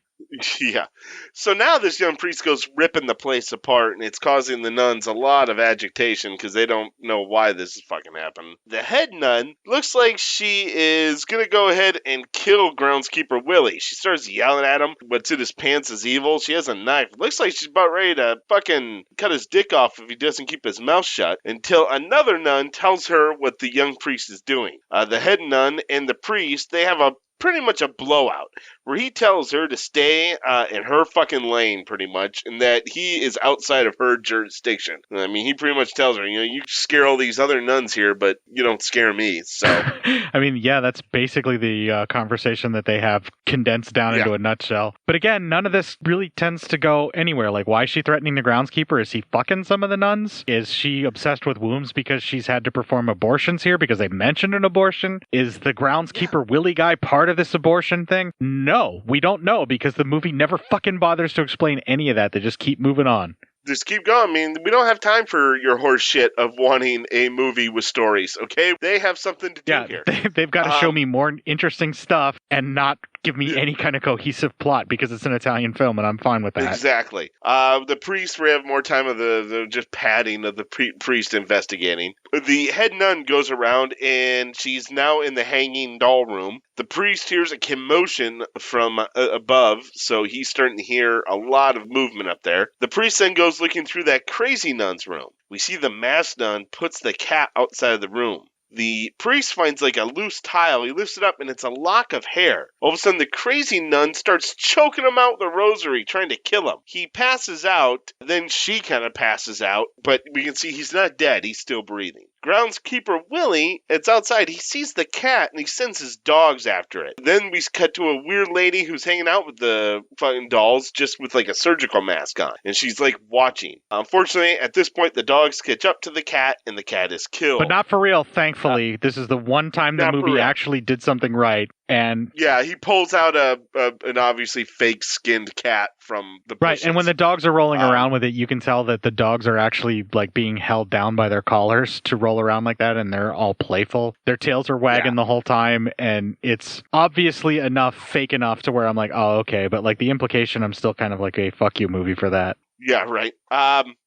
Yeah. So now this young priest goes ripping the place apart, and it's causing the nuns a lot of agitation because they don't know why this is fucking happening. The head nun looks like she is going to go ahead and kill groundskeeper Willie. She starts yelling at him. What's in his pants is evil. She has a knife. Looks like she's about ready to fucking cut his dick off if he doesn't keep his mouth shut, until another nun tells her what the young priest is doing. The head nun and the priest, they have pretty much a blowout where he tells her to stay in her fucking lane, pretty much, and that he is outside of her jurisdiction. I mean, he pretty much tells her, you scare all these other nuns here, but you don't scare me, so. I mean, yeah, that's basically the conversation that they have condensed down into a nutshell. But again, none of this really tends to go anywhere. Like, why is she threatening the groundskeeper? Is he fucking some of the nuns? Is she obsessed with wombs because she's had to perform abortions here because they mentioned an abortion? Is the groundskeeper Willie guy part of this abortion thing? No know. We don't know because the movie never fucking bothers to explain any of that. They just keep moving on. Just keep going. I mean, we don't have time for your horse shit of wanting a movie with stories, okay? They have something to do here. They've got to show me more interesting stuff and not give me any kind of cohesive plot because it's an Italian film and I'm fine with that. Exactly. The priest, we have more time of the just padding of the priest investigating. The head nun goes around and she's now in the hanging doll room. The priest hears a commotion from above, so he's starting to hear a lot of movement up there. The priest then goes looking through that crazy nun's room. We see the masked nun puts the cat outside of the room. The priest finds like a loose tile. He lifts it up and it's a lock of hair. All of a sudden, the crazy nun starts choking him out with a rosary, trying to kill him. He passes out. Then she kind of passes out, but we can see he's not dead. He's still breathing. Groundskeeper Willie, it's outside. He sees the cat and he sends his dogs after it. Then we cut to a weird lady who's hanging out with the fucking dolls just with like a surgical mask on. And she's like watching. Unfortunately, at this point, the dogs catch up to the cat and the cat is killed. But not for real, thankfully. This is the one time the movie actually did something right. And yeah, he pulls out an obviously fake skinned cat from the bushes. Right, and when the dogs are rolling around with it, you can tell that the dogs are actually like being held down by their collars to roll around like that, and they're all playful. Their tails are wagging the whole time, and it's obviously fake enough to where I'm like, oh, okay, but like the implication, I'm still kind of like a fuck you movie for that. Yeah, right.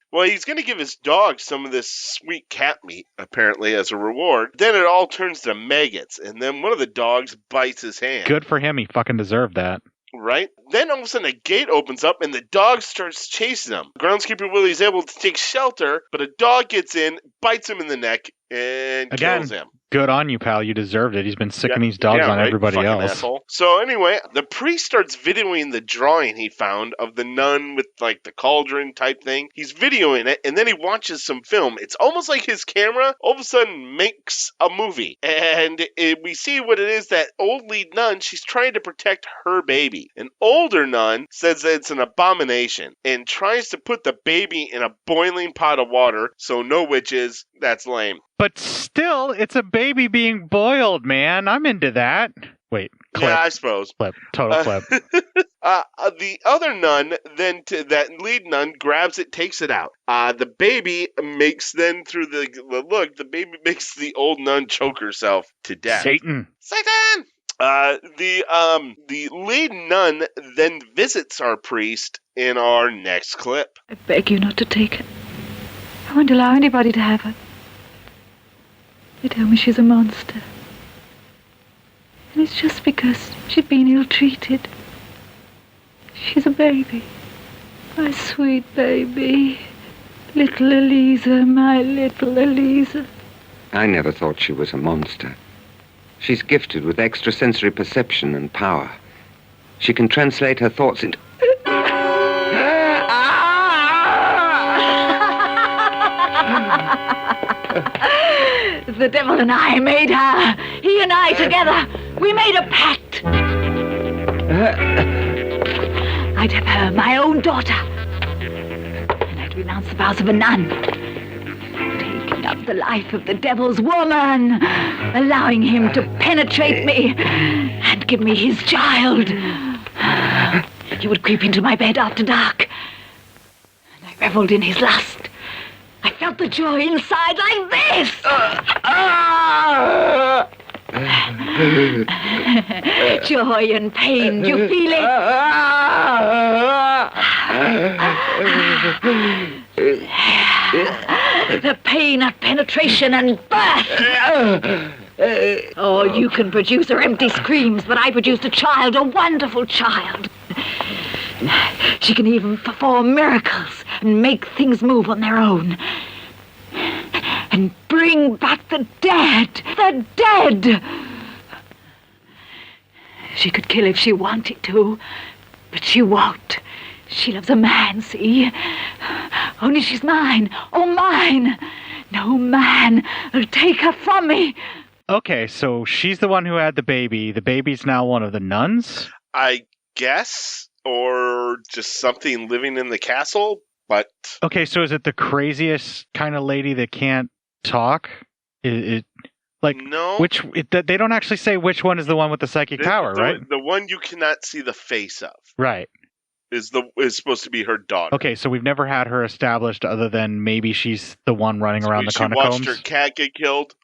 Well, he's going to give his dog some of this sweet cat meat, apparently, as a reward. Then it all turns to maggots, and then one of the dogs bites his hand. Good for him. He fucking deserved that. Right? Then all of a sudden a gate opens up and the dog starts chasing him. Groundskeeper Willie is able to take shelter, but a dog gets in, bites him in the neck, and kills him. Good on you, pal. You deserved it. He's been sicking these dogs on everybody fucking else. Asshole. So anyway, the priest starts videoing the drawing he found of the nun with like the cauldron type thing. He's videoing it, and then he watches some film. It's almost like his camera all of a sudden makes a movie. And we see what it is, that old lead nun, she's trying to protect her baby. An older nun says that it's an abomination and tries to put the baby in a boiling pot of water, so no witches. That's lame. But still, it's a baby being boiled, man. I'm into that. Wait, clip. Yeah, I suppose. Clip. Total clip. The other nun, then that lead nun, grabs it, takes it out. The baby makes the baby makes the old nun choke herself to death. Satan! The lead nun then visits our priest in our next clip. I beg you not to take her. I won't allow anybody to have her. They tell me she's a monster. And it's just because she'd been ill-treated. She's a baby. My sweet baby. Little Eliza, my little Eliza. I never thought she was a monster. She's gifted with extrasensory perception and power. She can translate her thoughts into... The devil and I made her. He and I together. We made a pact. I'd have her, my own daughter. And I'd renounce the vows of a nun. Taking up the life of the devil's woman. Allowing him to penetrate me. And give me his child. He would creep into my bed after dark. And I reveled in his lust. I felt the joy inside like this. Joy and pain, do you feel it? The pain of penetration and birth. Oh, you can produce her empty screams, but I produced a child, a wonderful child. She can even perform miracles and make things move on their own. And bring back the dead! The dead! She could kill if she wanted to, but she won't. She loves a man, see? Only she's mine. Oh, mine! No man will take her from me. Okay, so she's the one who had the baby. The baby's now one of the nuns? I guess. Or just something living in the castle, but... Okay, so is it the craziest kind of lady that can't talk? Like, no. They don't actually say which one is the one with the psychic power, right? The one you cannot see the face of. Right. Is supposed to be her daughter. Okay, so we've never had her established other than maybe she's the one running around the catacombs. She watched her cat get killed.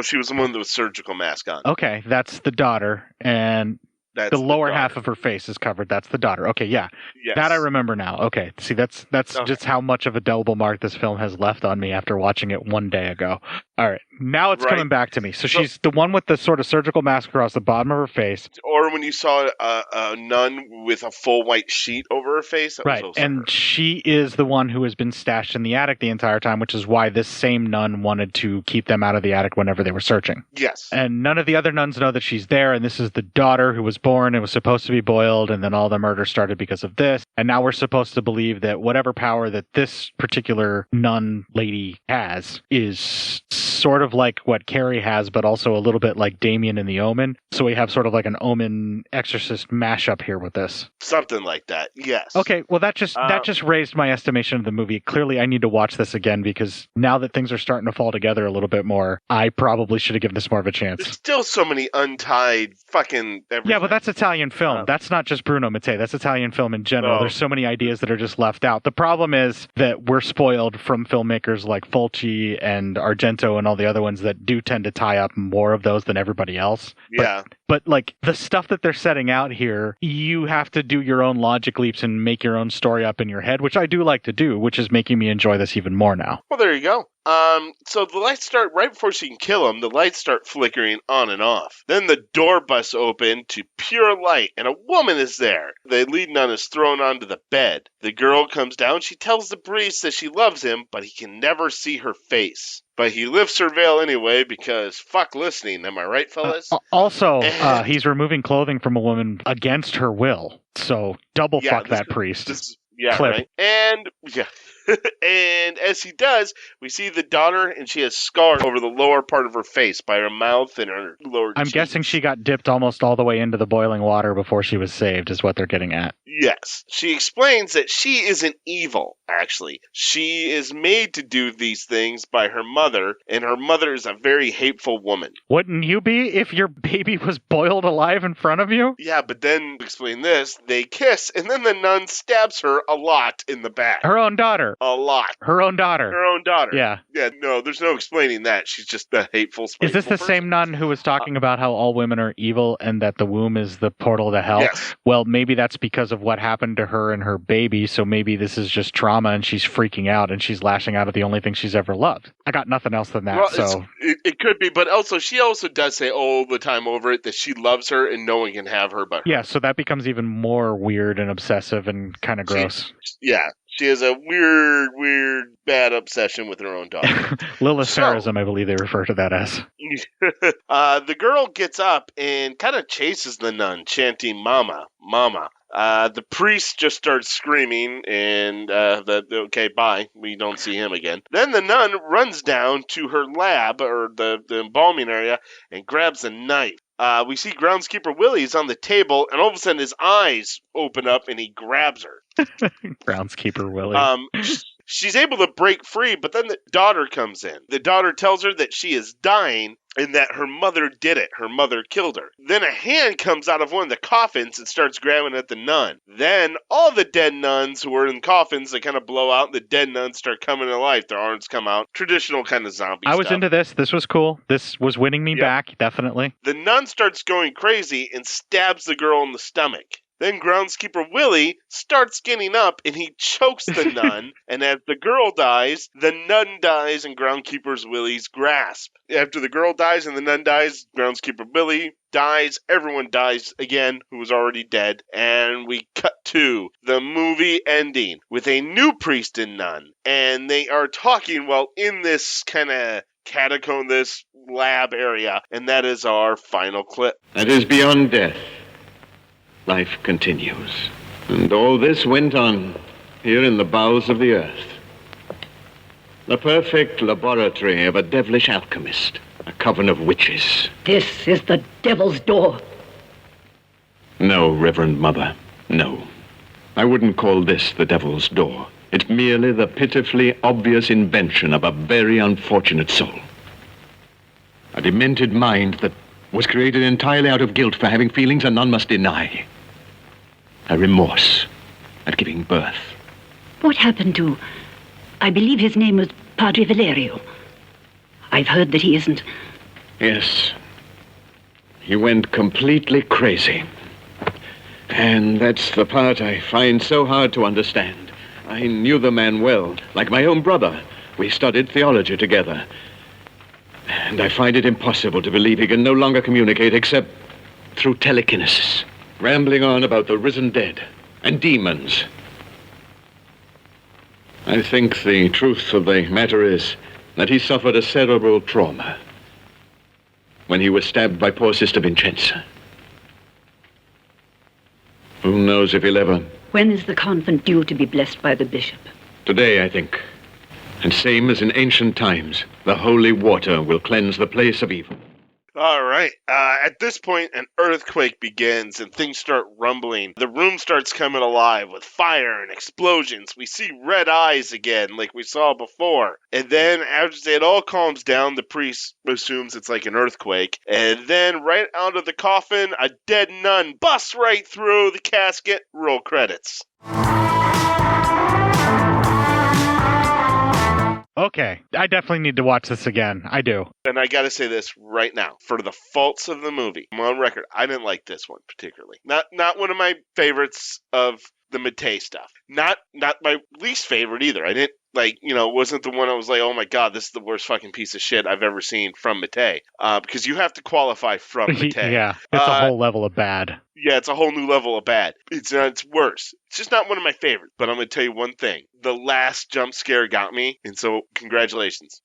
She was the one with the surgical mask on. Okay, that's the daughter, and the lower half of her face is covered. That's the daughter. Okay, yeah. Yes. That I remember now. Okay, see, that's just how much of a indelible mark this film has left on me after watching it one day ago. All right, now it's coming back to me. So she's the one with the sort of surgical mask across the bottom of her face. Or when you saw a nun with a full white sheet over her face. That was also and her. she is the one who has been stashed in the attic the entire time, which is why this same nun wanted to keep them out of the attic whenever they were searching. Yes. And none of the other nuns know that she's there, and this is the daughter who was born and was supposed to be boiled, and then all the murder started because of this. And now we're supposed to believe that whatever power that this particular nun lady has is sort of like what Carrie has, but also a little bit like Damien in The Omen. So we have sort of like an Omen Exorcist mashup here with this. Something like that, yes. Okay, well that just raised my estimation of the movie. Clearly I need to watch this again because now that things are starting to fall together a little bit more, I probably should have given this more of a chance. There's still so many untied fucking everything. Yeah, but that's Italian film. That's not just Bruno Mattei. That's Italian film in general. There's so many ideas that are just left out. The problem is that we're spoiled from filmmakers like Fulci and Argento and all the other ones that do tend to tie up more of those than everybody else. Yeah. But like the stuff that they're setting out here, you have to do your own logic leaps and make your own story up in your head, which I do like to do, which is making me enjoy this even more now. Well, there you go. So the lights start, right before she can kill him, the lights start flickering on and off. Then the door busts open to pure light, and a woman is there. The lead nun is thrown onto the bed. The girl comes down. She tells the priest that she loves him, but he can never see her face. But he lifts her veil anyway because fuck listening. Am I right, fellas? Also, he's removing clothing from a woman against her will. So double fuck that priest. Yeah, Clip. right. And and as he does, we see the daughter, and she has scars over the lower part of her face by her mouth and her lower I'm cheeks. guessing she got dipped almost all the way into the boiling water before she was saved, is what they're getting at. Yes. She explains that she isn't evil, actually. She is made to do these things by her mother, and her mother is a very hateful woman. Wouldn't you be if your baby was boiled alive in front of you? Yeah, but then, explain this, they kiss, and then the nun stabs her a lot in the back. Her own daughter. A lot. Her own daughter. Her own daughter. Yeah. Yeah, no, there's no explaining that. She's just a hateful, spiteful Is this the same nun who was talking about how all women are evil and that the womb is the portal to hell? Yes. Well, maybe that's because of what happened to her and her baby, so maybe this is just trauma and she's freaking out and she's lashing out at the only thing she's ever loved. I got nothing else than that, Well, so... It could be, but also she also does say all the time over it that she loves her and no one can have her but her. Yeah, so that becomes even more weird and obsessive and kind of gross. She has a weird, bad obsession with her own daughter. Lilith-Pharism, I believe they refer to that as. The girl gets up and kind of chases the nun, chanting, "Mama, Mama." The priest just starts screaming, and okay, bye. We don't see him again. Then the nun runs down to her lab, or the embalming area, and grabs a knife. We see groundskeeper Willie's on the table, and all of a sudden his eyes open up, and he grabs her. Groundskeeper Willie. She's able to break free, but then the daughter comes in. The daughter tells her that she is dying and that her mother did it. Her mother killed her. Then a hand comes out of one of the coffins and starts grabbing at the nun. Then all the dead nuns who were in coffins, they kind of blow out, and the dead nuns start coming to life. Their arms come out. Traditional kind of zombie I was stuff. into this. This was cool. This was winning me back, definitely. The nun starts going crazy and stabs the girl in the stomach. Then groundskeeper Willie starts getting up and he chokes the nun, and as the girl dies, the nun dies in groundskeeper Willie's grasp. After the girl dies and the nun dies, groundskeeper Willie dies, everyone dies again who was already dead, and we cut to the movie ending with a new priest and nun, and they are talking while in this kind of catacomb, this lab area, and that is our final clip. That is beyond death. Life continues. And all this went on here in the bowels of the earth. The perfect laboratory of a devilish alchemist, a coven of witches. This is the devil's door. No, Reverend Mother, no. I wouldn't call this the devil's door. It's merely the pitifully obvious invention of a very unfortunate soul. A demented mind that was created entirely out of guilt for having feelings a nun must deny. A remorse at giving birth. What happened to... I believe his name was Padre Valerio. I've heard that he isn't... Yes. He went completely crazy. And that's the part I find so hard to understand. I knew the man well, like my own brother. We studied theology together. And I find it impossible to believe he can no longer communicate except through telekinesis, rambling on about the risen dead and demons. I think the truth of the matter is that he suffered a cerebral trauma when he was stabbed by poor Sister Vincenza. Who knows if he'll ever... When is the convent due to be blessed by the bishop? Today, I think. And same as in ancient times, the holy water will cleanse the place of evil. All right. At this point, an earthquake begins and things start rumbling. The room starts coming alive with fire and explosions. We see red eyes again, like we saw before. And then, after it all calms down, the priest assumes it's like an earthquake. And then, right out of the coffin, a dead nun busts right through the casket. Roll credits. Okay, I definitely need to watch this again. I do. And I gotta say this right now. For the faults of the movie, I'm on record, I didn't like this one particularly. Not one of my favorites of the Mattei stuff. Not my least favorite either. I didn't wasn't the one I was like, oh my god, this is the worst fucking piece of shit I've ever seen from Mattei. Because you have to qualify from Mattei. Yeah, it's a whole level of bad. Yeah, it's a whole new level of bad. It's worse. It's just not one of my favorites. But I'm going to tell you one thing. The last jump scare got me, and so congratulations.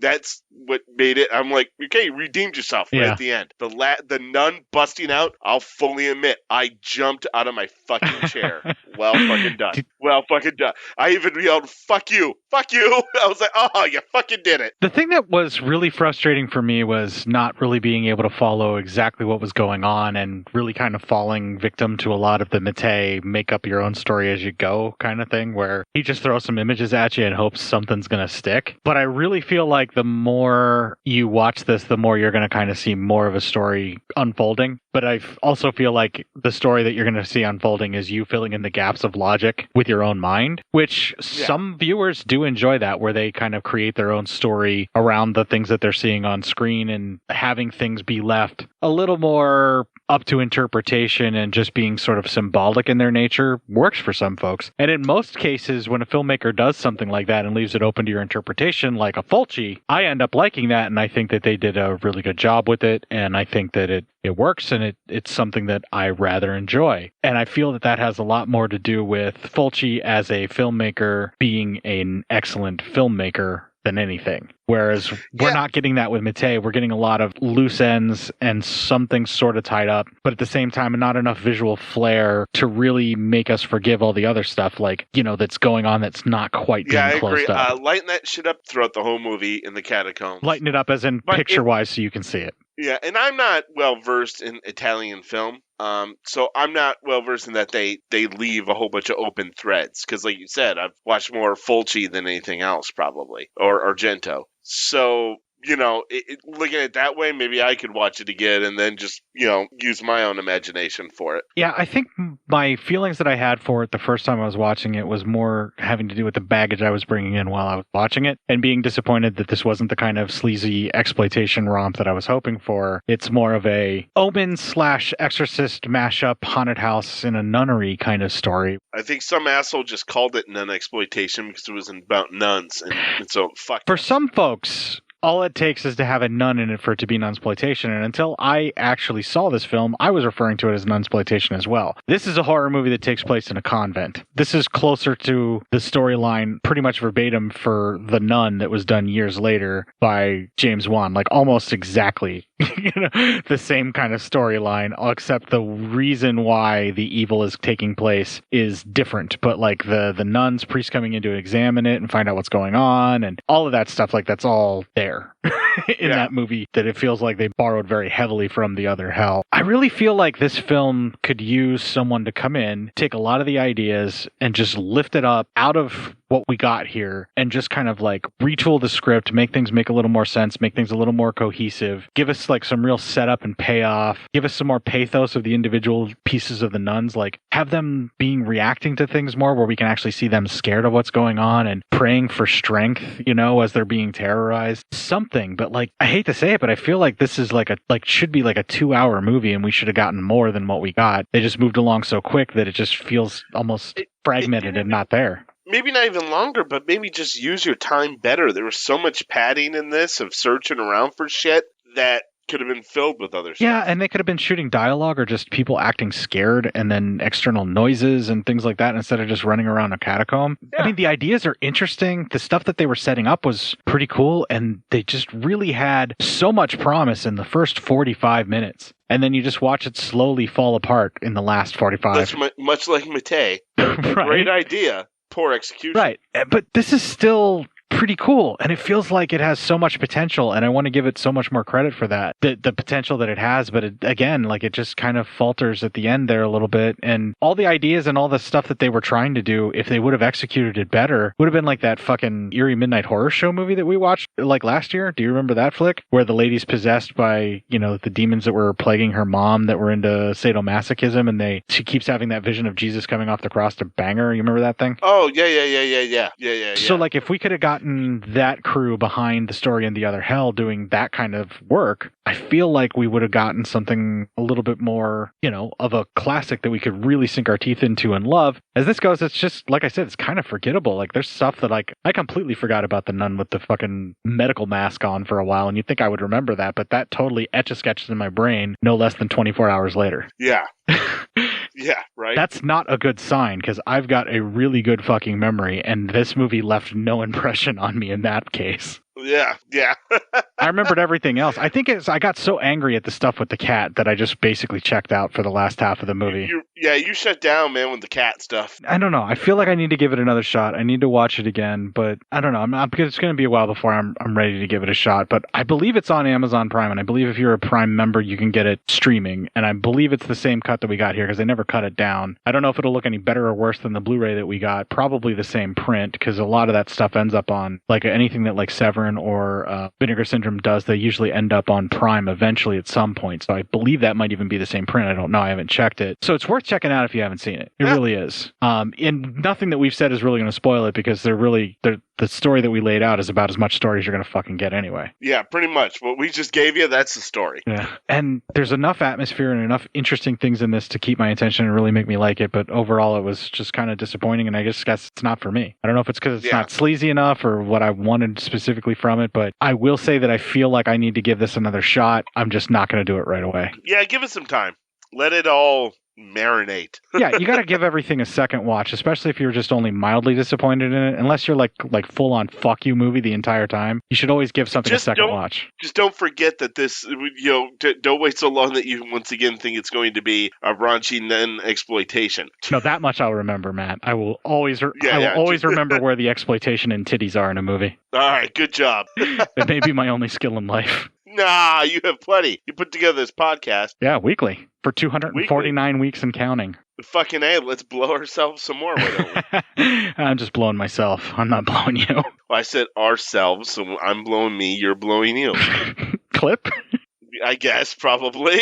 That's what made it. I'm like, okay, you redeemed yourself right at the end. The nun busting out, I'll fully admit, I jumped out of my fucking chair. Well fucking done. Well fucking done. I even yelled, fuck you. Fuck you. I was like, oh, you fucking did it. The thing that was really frustrating for me was not really being able to follow exactly what was going on and really kind of falling victim to a lot of the Mattei make up your own story as you go kind of thing, where he just throws some images at you and hopes something's going to stick. But I really feel like the more you watch this, the more you're going to kind of see more of a story unfolding. But I also feel like the story that you're going to see unfolding is you filling in the gaps of logic with your own mind, which some viewers do enjoy that, where they kind of create their own story around the things that they're seeing on screen, and having things be left a little more up to interpretation and just being sort of symbolic in their nature works for some folks. And in most cases, when a filmmaker does something like that and leaves it open to your interpretation, like a Fulci, I end up liking that, and I think that they did a really good job with it, and I think that it works, and it's something that I rather enjoy. And I feel that has a lot more to do with Fulci as a filmmaker being an excellent filmmaker than anything. Whereas we're not getting that with Mattei. We're getting a lot of loose ends and something sort of tied up, but at the same time, not enough visual flair to really make us forgive all the other stuff, like, that's going on that's not quite being closed up. I agree. Lighten that shit up throughout the whole movie in the catacombs. Lighten it up as in picture-wise so you can see it. Yeah, and I'm not well-versed in Italian film, so I'm not well-versed in that they leave a whole bunch of open threads, because like you said, I've watched more Fulci than anything else, probably, or Argento. So, looking at it that way, maybe I could watch it again and then just, use my own imagination for it. Yeah, I think my feelings that I had for it the first time I was watching it was more having to do with the baggage I was bringing in while I was watching it, and being disappointed that this wasn't the kind of sleazy exploitation romp that I was hoping for. It's more of a Omen/Exorcist mashup, haunted house in a nunnery kind of story. I think some asshole just called it nun exploitation because it was about nuns, and so fuck. For some folks, all it takes is to have a nun in it for it to be nunsploitation, and until I actually saw this film, I was referring to it as nunsploitation as well. This is a horror movie that takes place in a convent. This is closer to the storyline, pretty much verbatim, for The Nun that was done years later by James Wan, like almost exactly the same kind of storyline, except the reason why the evil is taking place is different. But like the nuns, priests coming in to examine it and find out what's going on, and all of that stuff, like that's all there. in that movie that it feels like they borrowed very heavily from The Other Hell. I really feel like this film could use someone to come in, take a lot of the ideas, and just lift it up out of what we got here and just kind of like retool the script, make things make a little more sense, make things a little more cohesive, give us like some real setup and payoff, give us some more pathos of the individual pieces of the nuns, like have them reacting to things more where we can actually see them scared of what's going on and praying for strength, you know, as they're being terrorized. Something, but like, I hate to say it, but I feel like this is should be like a 2-hour movie and we should have gotten more than what we got. They just moved along so quick that it just feels almost fragmented and not there. Maybe not even longer, but maybe just use your time better. There was so much padding in this of searching around for shit that could have been filled with other stuff. Yeah, and they could have been shooting dialogue or just people acting scared and then external noises and things like that instead of just running around a catacomb. Yeah. I mean, the ideas are interesting. The stuff that they were setting up was pretty cool, and they just really had so much promise in the first 45 minutes. And then you just watch it slowly fall apart in the last 45. That's much like Mattei. Right? Great idea. Poor execution. Right. But this is still pretty cool, and it feels like it has so much potential, and I want to give it so much more credit for that, the potential that it has, but it just kind of falters at the end there a little bit, and all the ideas and all the stuff that they were trying to do, if they would have executed it better, would have been like that fucking Eerie Midnight Horror Show movie that we watched like last year. Do you remember that flick? Where the lady's possessed by, you know, the demons that were plaguing her mom that were into sadomasochism, and she keeps having that vision of Jesus coming off the cross to bang her. You remember that thing? Oh, yeah. So like if we could have gotten that crew behind the story in The Other Hell doing that kind of work, I feel like we would have gotten something a little bit more, you know, of a classic that we could really sink our teeth into and love. As this goes, it's just, like I said, it's kind of forgettable. Like there's stuff that like I completely forgot about the nun with the fucking medical mask on for a while, and you'd think I would remember that, but that totally etch-a-sketches in my brain no less than 24 hours later. Yeah. Yeah, right. That's not a good sign, because I've got a really good fucking memory, and this movie left no impression on me in that case. Yeah. I remembered everything else. I think I got so angry at the stuff with the cat that I just basically checked out for the last half of the movie. You shut down, man, with the cat stuff. I don't know. I feel like I need to give it another shot. I need to watch it again, but I don't know. Because it's going to be a while before I'm ready to give it a shot. But I believe it's on Amazon Prime, and I believe if you're a Prime member, you can get it streaming. And I believe it's the same cut that we got here, because they never cut it down. I don't know if it'll look any better or worse than the Blu-ray that we got. Probably the same print, because a lot of that stuff ends up on like anything that like Severin or Vinegar Syndrome does. They usually end up on Prime eventually at some point. So I believe that might even be the same print. I don't know. I haven't checked it. So it's worth checking out if you haven't seen it. It really is. And nothing that we've said is really going to spoil it, because the story that we laid out is about as much story as you're going to fucking get anyway. Yeah, pretty much. What we just gave you, that's the story. Yeah. And there's enough atmosphere and enough interesting things in this to keep my attention and really make me like it. But overall, it was just kind of disappointing, and I guess it's not for me. I don't know if it's because it's not sleazy enough or what I wanted specifically from it, but I will say that I feel like I need to give this another shot. I'm just not going to do it right away. Yeah, give it some time. Let it all marinate. Yeah, you got to give everything a second watch, especially if you're just only mildly disappointed in it. Unless you're like full on fuck you movie the entire time, you should always give something a second watch. Just don't forget that this, don't wait so long that you once again think it's going to be a raunchy nun exploitation. No, that much I'll remember, Matt. I will always remember where the exploitation and titties are in a movie. All right, good job. It may be my only skill in life. Nah, you have plenty. You put together this podcast. Yeah, weekly. For 249 weeks and counting. Fucking A, let's blow ourselves some more, why don't we? I'm just blowing myself. I'm not blowing you. Well, I said ourselves, so I'm blowing me, you're blowing you. Clip? I guess, probably.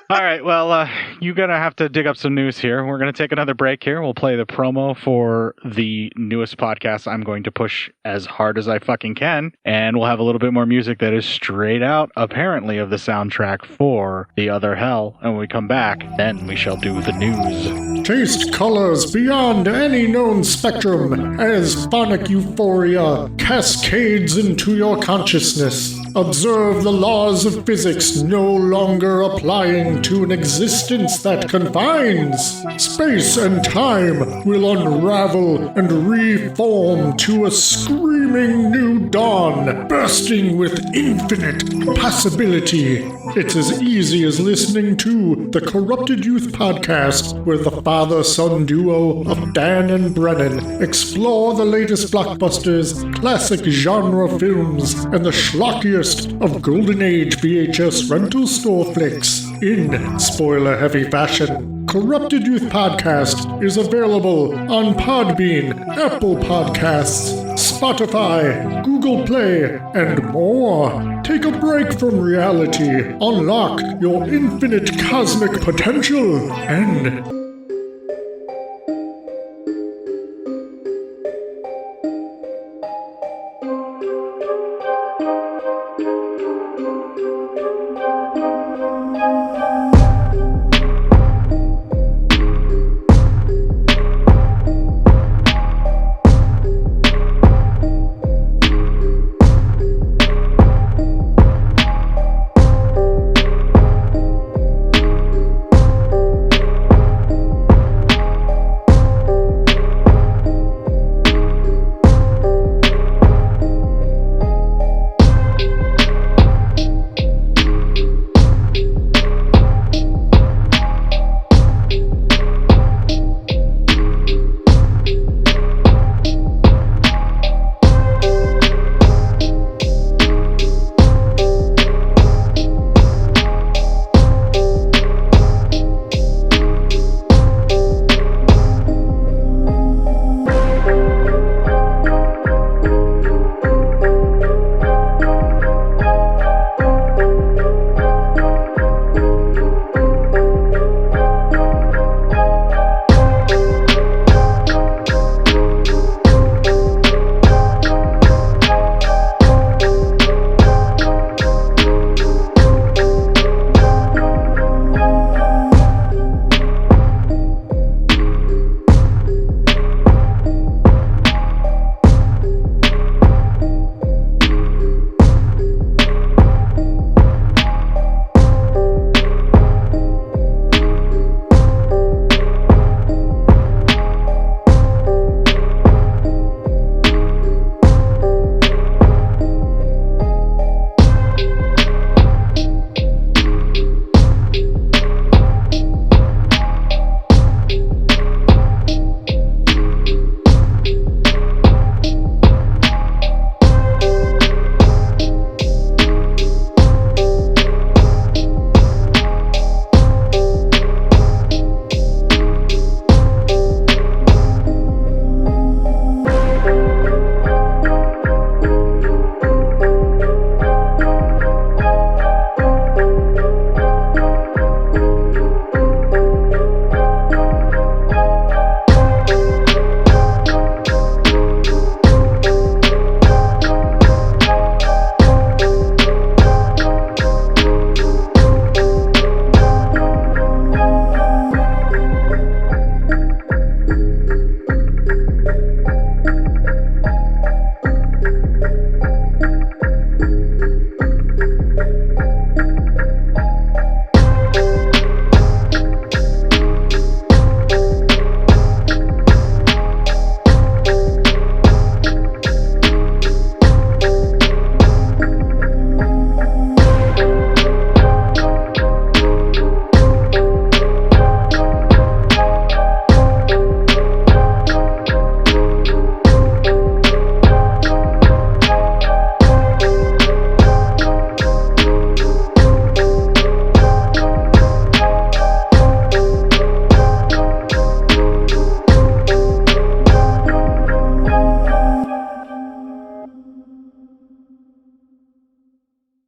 All right, well, you're going to have to dig up some news here. We're going to take another break here. We'll play the promo for the newest podcast I'm going to push as hard as I fucking can. And we'll have a little bit more music that is straight out, apparently, of the soundtrack for The Other Hell. And when we come back, then we shall do the news. Taste colors beyond any known spectrum as phonic euphoria cascades into your consciousness. Observe the laws of physics no longer applying to an existence that confines. Space and time will unravel and reform to a screaming new dawn, bursting with infinite possibility. It's as easy as listening to the Corrupted Youth Podcast, where the father-son duo of Dan and Brennan explore the latest blockbusters, classic genre films, and the schlockiest finest of Golden Age VHS rental store flicks in spoiler-heavy fashion. Corrupted Youth Podcast is available on Podbean, Apple Podcasts, Spotify, Google Play, and more. Take a break from reality, unlock your infinite cosmic potential, and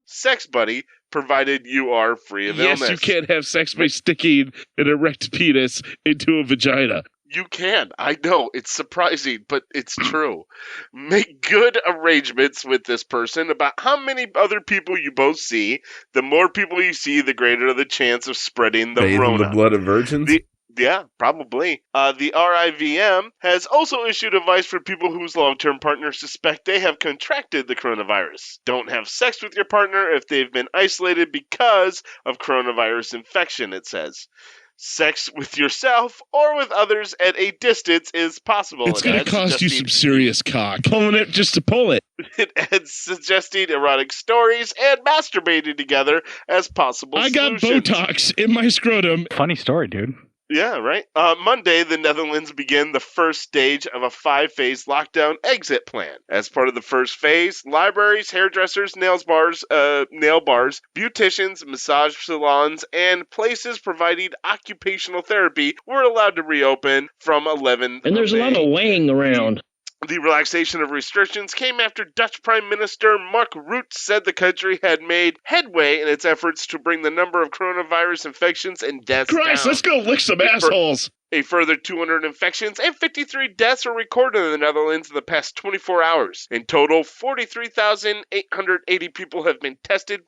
Sex buddy, provided you are free of illness. Yes, you can have sex by sticking an erect penis into a vagina. You can. I know. It's surprising, but it's true. Make good arrangements with this person about how many other people you both see. The more people you see, the greater the chance of spreading the Bathe in Rona. the blood of virgins? Yeah, probably. The RIVM has also issued advice for people whose long-term partners suspect they have contracted the coronavirus. Don't have sex with your partner if they've been isolated because of coronavirus infection, it says. Sex with yourself or with others at a distance is possible. It's going to cost you some serious cock. Pulling it just to pull it. It adds suggesting erotic stories and masturbating together as possible I got solutions. Botox in my scrotum. Funny story, dude. Yeah, right. Monday, the Netherlands began the first stage of a 5-phase lockdown exit plan. As part of the first phase, libraries, hairdressers, nail bars, beauticians, massage salons, and places providing occupational therapy were allowed to reopen from 11th And there's a lot of weighing around. The relaxation of restrictions came after Dutch Prime Minister Mark Rutte said the country had made headway in its efforts to bring the number of coronavirus infections and deaths down. Let's go lick some assholes. A further 200 infections and 53 deaths were recorded in the Netherlands in the past 24 hours. In total, 43,880 people have tested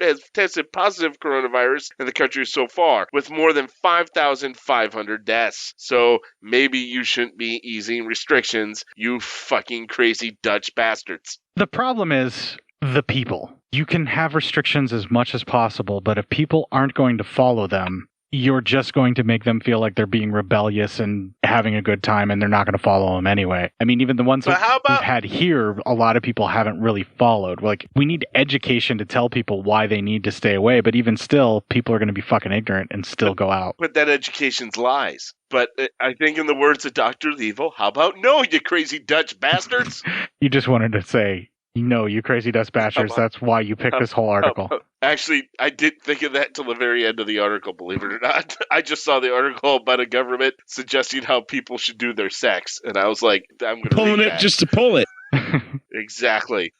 positive coronavirus in the country so far, with more than 5,500 deaths. So maybe you shouldn't be easing restrictions, you fucking crazy Dutch bastards. The problem is the people. You can have restrictions as much as possible, but if people aren't going to follow them, you're just going to make them feel like they're being rebellious and having a good time, and they're not going to follow them anyway. I mean, even the ones that we've had here, a lot of people haven't really followed. Like, we need education to tell people why they need to stay away, but even still, people are going to be fucking ignorant and still go out. But that education's lies. But I think in the words of Dr. Levo, how about no, you crazy Dutch bastards? You just wanted to say, no, you crazy Dutch bastards. That's why you picked this whole article. Actually, I didn't think of that till the very end of the article, believe it or not. I just saw the article about a government suggesting how people should do their sex. And I was like, I'm going to pulling it just to pull it. Exactly.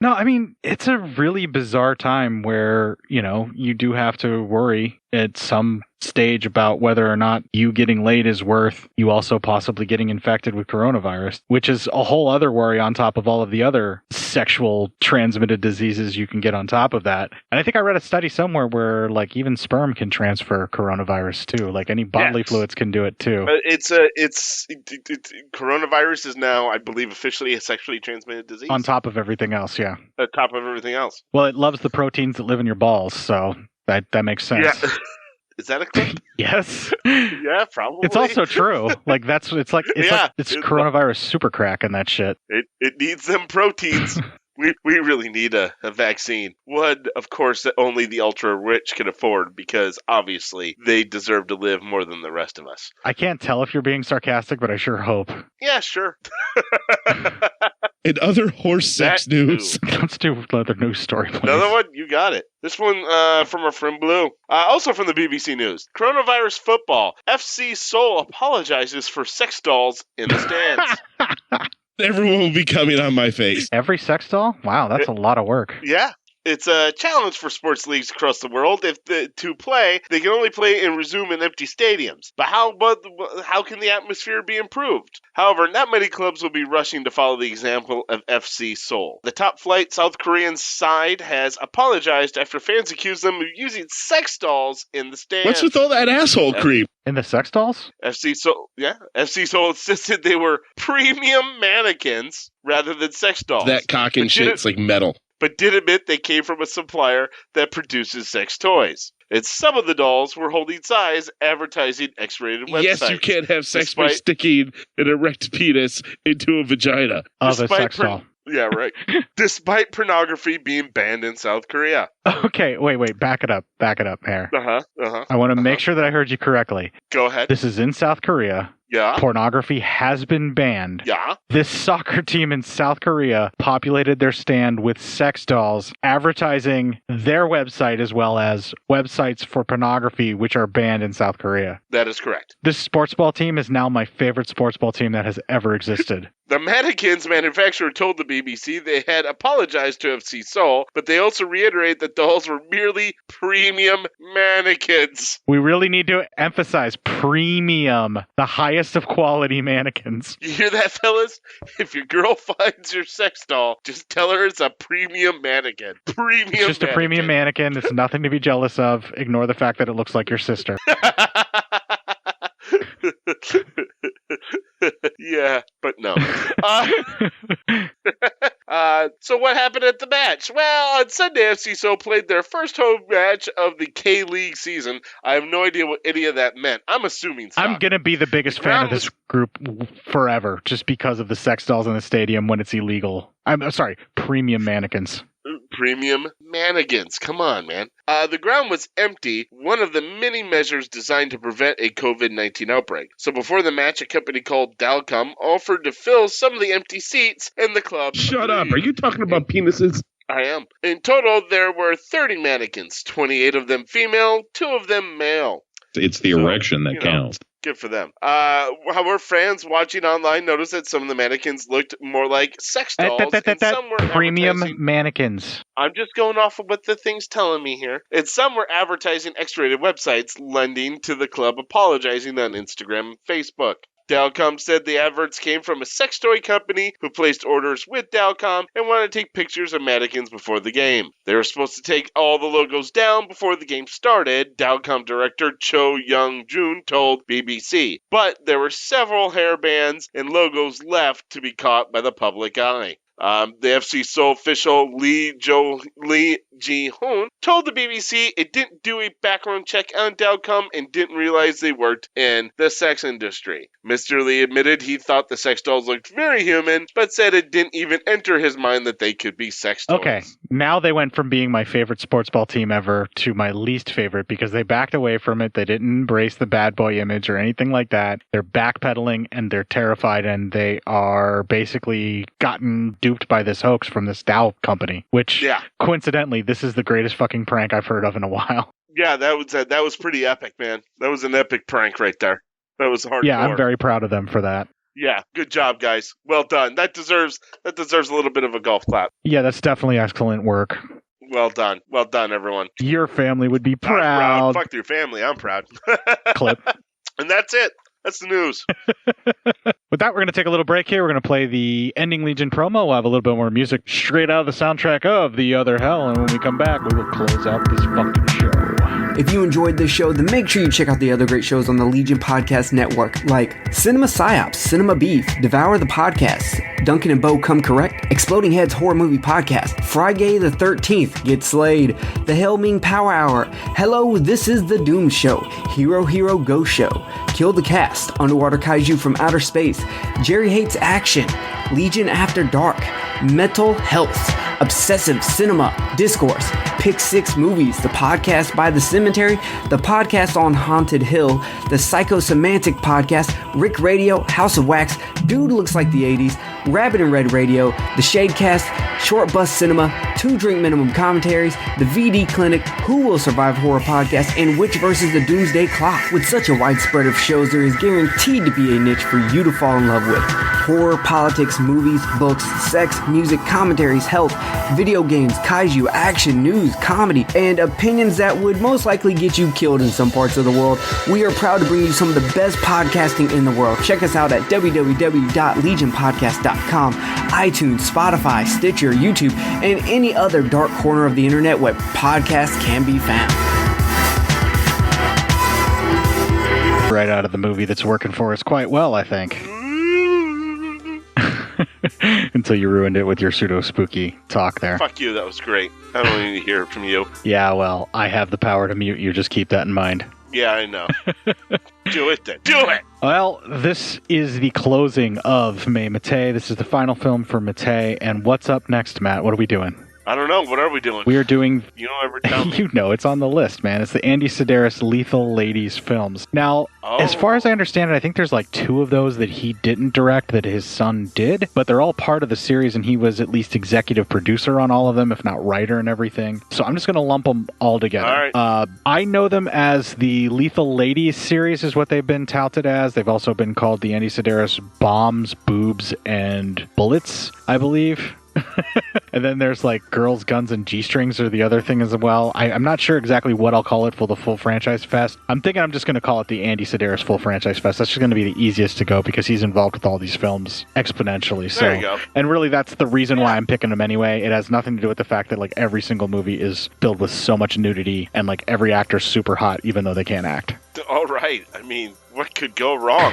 No, I mean, it's a really bizarre time where, you know, you do have to worry at some stage about whether or not you getting laid is worth you also possibly getting infected with coronavirus, which is a whole other worry on top of all of the other sexual transmitted diseases you can get on top of that. And I think I read a study somewhere where, like, even sperm can transfer coronavirus too. Like, any bodily fluids can do it too. Coronavirus is now, I believe, officially a sexually transmitted disease. On top of everything else, yeah. On top of everything else. Well, it loves the proteins that live in your balls, so that makes sense. Yeah. Is that a clip? Yes. Yeah, probably. It's also true. Like, it's coronavirus super crack and that shit. It needs them proteins. We really need a vaccine. One, of course, that only the ultra-rich can afford, because obviously they deserve to live more than the rest of us. I can't tell if you're being sarcastic, but I sure hope. Yeah, sure. In other horse sex news. Let's do another news story, please. Another one? You got it. This one from our friend Blue. Also from the BBC News. Coronavirus football. FC Seoul apologizes for sex dolls in the stands. Everyone will be coming on my face. Every sex doll? Wow, that's a lot of work. Yeah. It's a challenge for sports leagues across the world. To play, they can only play and resume in empty stadiums. But how can the atmosphere be improved? However, not many clubs will be rushing to follow the example of FC Seoul. The top-flight South Korean side has apologized after fans accused them of using sex dolls in the stands. What's with all that asshole creep? In the sex dolls? FC Seoul insisted they were premium mannequins rather than sex dolls. That cock and shit, it's like metal. But did admit they came from a supplier that produces sex toys. And some of the dolls were holding signs advertising X-rated websites. Yes, you can't have sex by sticking an erect penis into a vagina. Oh, the sex doll. Yeah, right. Despite pornography being banned in South Korea. Okay, wait, back it up, Hare. Uh-huh. I want to make sure that I heard you correctly. Go ahead. This is in South Korea. Yeah. Pornography has been banned. Yeah. This soccer team in South Korea populated their stand with sex dolls, advertising their website as well as websites for pornography, which are banned in South Korea. That is correct. This sports ball team is now my favorite sports ball team that has ever existed. The mannequins manufacturer told the BBC they had apologized to FC Seoul, but they also reiterated that dolls were merely premium mannequins. We really need to emphasize premium, the highest of quality mannequins. You hear that, fellas? If your girl finds your sex doll, just tell her it's a premium mannequin. It's just a premium mannequin. It's nothing to be jealous of. Ignore the fact that it looks like your sister. Yeah, but no. So what happened at the match? Well, on Sunday, FC Seoul played their first home match of the K-League season. I have no idea what any of that meant. I'm assuming soccer. I'm going to be the biggest fan of this group forever, just because of the sex dolls in the stadium when it's illegal. I'm sorry, premium mannequins. Premium mannequins. Come on, man. The ground was empty, one of the many measures designed to prevent a COVID-19 outbreak. So before the match, a company called Dalcom offered to fill some of the empty seats in the club. Shut up. Are you talking about penises? I am. In total, there were 30 mannequins, 28 of them female, 2 of them male. It's the erection that counts. Good for them. However, fans watching online noticed that some of the mannequins looked more like sex dolls, and some were premium mannequins. I'm just going off of what the thing's telling me here. And some were advertising X-rated websites, lending to the club apologizing on Instagram and Facebook. Dalcom said the adverts came from a sex toy company who placed orders with Dalcom and wanted to take pictures of mannequins before the game. They were supposed to take all the logos down before the game started, Dalcom director Cho Young-jun told BBC. But there were several hairbands and logos left to be caught by the public eye. The FC Seoul official Lee Ji-hoon told the BBC it didn't do a background check on Dalcom and didn't realize they worked in the sex industry. Mr. Lee admitted he thought the sex dolls looked very human, but said it didn't even enter his mind that they could be sex dolls. Okay, now they went from being my favorite sports ball team ever to my least favorite because they backed away from it. They didn't embrace the bad boy image or anything like that. They're backpedaling and they're terrified and they are basically gotten duped by this hoax from this Dow company, which coincidentally, this is the greatest fucking prank I've heard of in a while. Yeah, that was pretty epic, man. That was an epic prank right there. That was hardcore. Yeah, I'm very proud of them for that. Yeah, good job, guys. Well done. That deserves a little bit of a golf clap. Yeah, that's definitely excellent work. Well done. Well done, everyone. Your family would be proud. I'm proud. Fuck your family. I'm proud. Clip. And that's it. That's the news. With that, we're going to take a little break here. We're going to play the Ending Legion promo. We'll have a little bit more music straight out of the soundtrack of The Other Hell. And when we come back, we will close out this fucking show. If you enjoyed this show, then make sure you check out the other great shows on the Legion Podcast Network, like Cinema Psyops, Cinema Beef, Devour the Podcast, Duncan and Bo Come Correct, Exploding Heads Horror Movie Podcast, Friday the 13th, Get Slayed, The Hellming Power Hour, Hello, This is the Doom Show, Hero Hero Go Show, Kill the Cast, Underwater Kaiju from Outer Space, Jerry Hates Action, Legion After Dark, Mental Health, Obsessive Cinema, Discourse, Pick 6 Movies, the podcast by The Cemetery, the podcast on Haunted Hill, the Psychosemantic Podcast, Rick Radio, House of Wax, Dude Looks Like the 80s, Rabbit and Red Radio, the Shadecast, Short Bus Cinema, 2 Drink Minimum Commentaries, the VD Clinic, Who Will Survive Horror Podcast, and Witch vs. the Doomsday Clock. With such a wide spread of shows, there is guaranteed to be a niche for you to fall in love with. Horror, politics, movies, books, sex, music, commentaries, health, video games, kaiju, action, news, comedy, and opinions that would most likely get you killed in some parts of the world. We are proud to bring you some of the best podcasting in the world. Check us out at www.legionpodcast.com, iTunes, Spotify, Stitcher, YouTube, and any other dark corner of the internet where podcasts can be found. Right out of the movie that's working for us quite well, I think. Until you ruined it with your pseudo-spooky talk there. Fuck you, that was great. I don't need to hear it from you. Yeah, well, I have the power to mute you. Just keep that in mind. Yeah, I know. Do it then. Do it! Well, this is the closing of Mattei. This is the final film for Mattei. And what's up next, Matt? What are we doing? I don't know. What are we doing? We are doing... You don't ever tell me. You know, it's on the list, man. It's the Andy Sedaris Lethal Ladies films. Now, as far as I understand it, I think there's like 2 of those that he didn't direct that his son did, but they're all part of the series, and he was at least executive producer on all of them, if not writer and everything. So I'm just going to lump them all together. All right. I know them as the Lethal Ladies series is what they've been touted as. They've also been called the Andy Sedaris Bombs, Boobs, and Bullets, I believe. And then there's like Girls, Guns, and G-Strings are the other thing as well. I'm not sure exactly what I'll call it for the full franchise fest. I'm thinking I'm just going to call it the Andy Sedaris full franchise fest. That's just going to be the easiest to go because he's involved with all these films exponentially. So, there you go. And really that's the reason why I'm picking him anyway. It has nothing to do with the fact that like every single movie is filled with so much nudity and like every actor's super hot even though they can't act. All right. I mean, what could go wrong?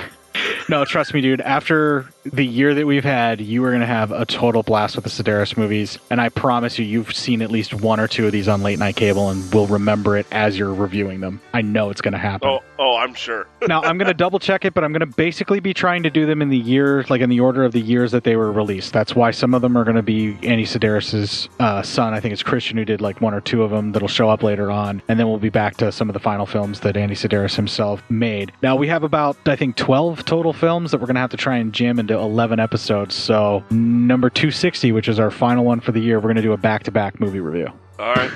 No, trust me, dude. After the year that we've had, you are going to have a total blast with the Sedaris movies. And I promise you, you've seen at least one or two of these on late night cable and will remember it as you're reviewing them. I know it's going to happen. Oh, I'm sure. Now, I'm going to double check it, but I'm going to basically be trying to do them in the year, like in the order of the years that they were released. That's why some of them are going to be Andy Sedaris' son. I think it's Christian who did like one or two of them that'll show up later on. And then we'll be back to some of the final films that Andy Sedaris himself made. Now, we have about, I think, 12 total films that we're going to have to try and jam into 11 episodes. So number 260, which is our final one for the year, we're going to do a back-to-back movie review. All right.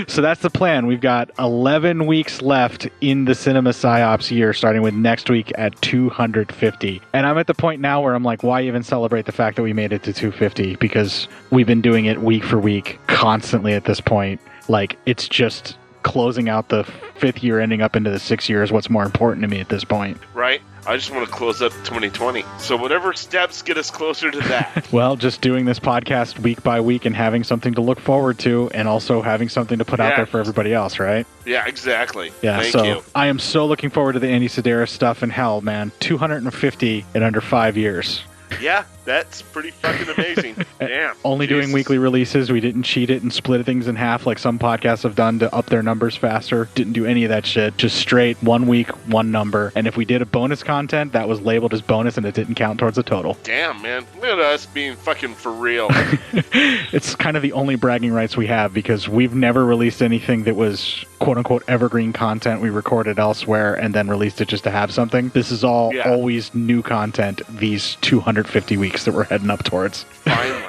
So that's the plan. We've got 11 weeks left in the Cinema PsyOps year, starting with next week at 250. And I'm at the point now where I'm like, why even celebrate the fact that we made it to 250? Because we've been doing it week for week, constantly at this point. Like, it's just closing out the 5th year, ending up into the 6th year is what's more important to me at this point. Right. I just want to close up 2020. So whatever steps get us closer to that. Well, just doing this podcast week by week and having something to look forward to, and also having something to put out there for everybody else, right? Yeah, exactly. Yeah, Thank so you. I am so looking forward to the Andy Sedaris stuff, and hell, man, 250 in under 5 years. Yeah, that's pretty fucking amazing. Damn. Only doing weekly releases. We didn't cheat it and split things in half like some podcasts have done to up their numbers faster. Didn't do any of that shit. Just straight 1 week, one number. And if we did a bonus content, that was labeled as bonus and it didn't count towards the total. Damn, man. Look at us being fucking for real. It's kind of the only bragging rights we have because we've never released anything that was quote-unquote evergreen content we recorded elsewhere and then released it just to have something. This is all always new content these 250 weeks that we're heading up towards. Finally.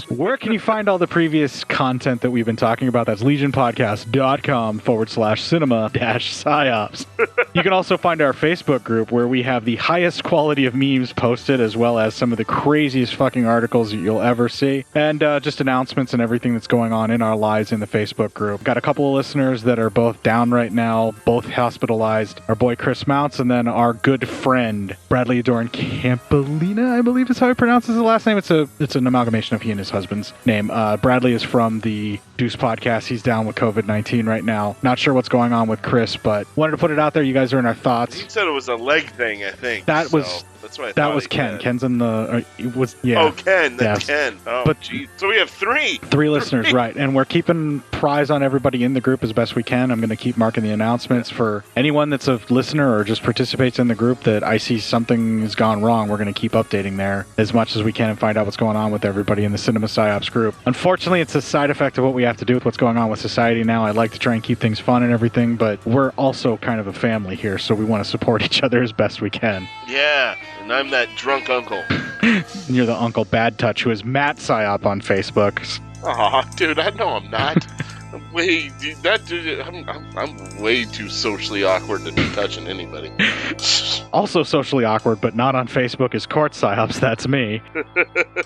Where can you find all the previous content that we've been talking about? That's legionpodcast.com/cinema-psyops. You can also find our Facebook group where we have the highest quality of memes posted as well as some of the craziest fucking articles that you'll ever see. And just announcements and everything that's going on in our lives in the Facebook group. Got a couple of listeners that are both down right now, both hospitalized. Our boy Chris Mounts and then our good friend Bradley Adorn Campolina, I believe is how he pronounces his last name. It's an amalgamation of he and his husband's name. Bradley is from the Deuce podcast. He's down with COVID-19 right now. Not sure what's going on with Chris, but wanted to put it out there. You guys are in our thoughts. He said it was a leg thing, I think. That was that's what I that thought was he Ken. said. Ken's in the yeah. Oh, Ken. That's Yes. Ken. Oh, But- geez. So we have three listeners, right? And we're keeping prize on everybody in the group as best we can. I'm going to keep marking the announcements for anyone that's a listener or just participates in the group that I see something has gone wrong. We're going to keep updating there as much as we can and find out what's going on with everybody in the Cinema PsyOps group. Unfortunately, it's a side effect of what we have to do with what's going on with society now. I'd like to try and keep things fun and everything, but we're also kind of a family here, so we want to support each other as best we can. Yeah, and I'm that drunk uncle. You're the Uncle Bad Touch, who is Matt Psyop on Facebook. Aw, dude, I know I'm not. I'm way too socially awkward to be touching anybody. Also socially awkward, but not on Facebook, is Cort Psyops. That's me.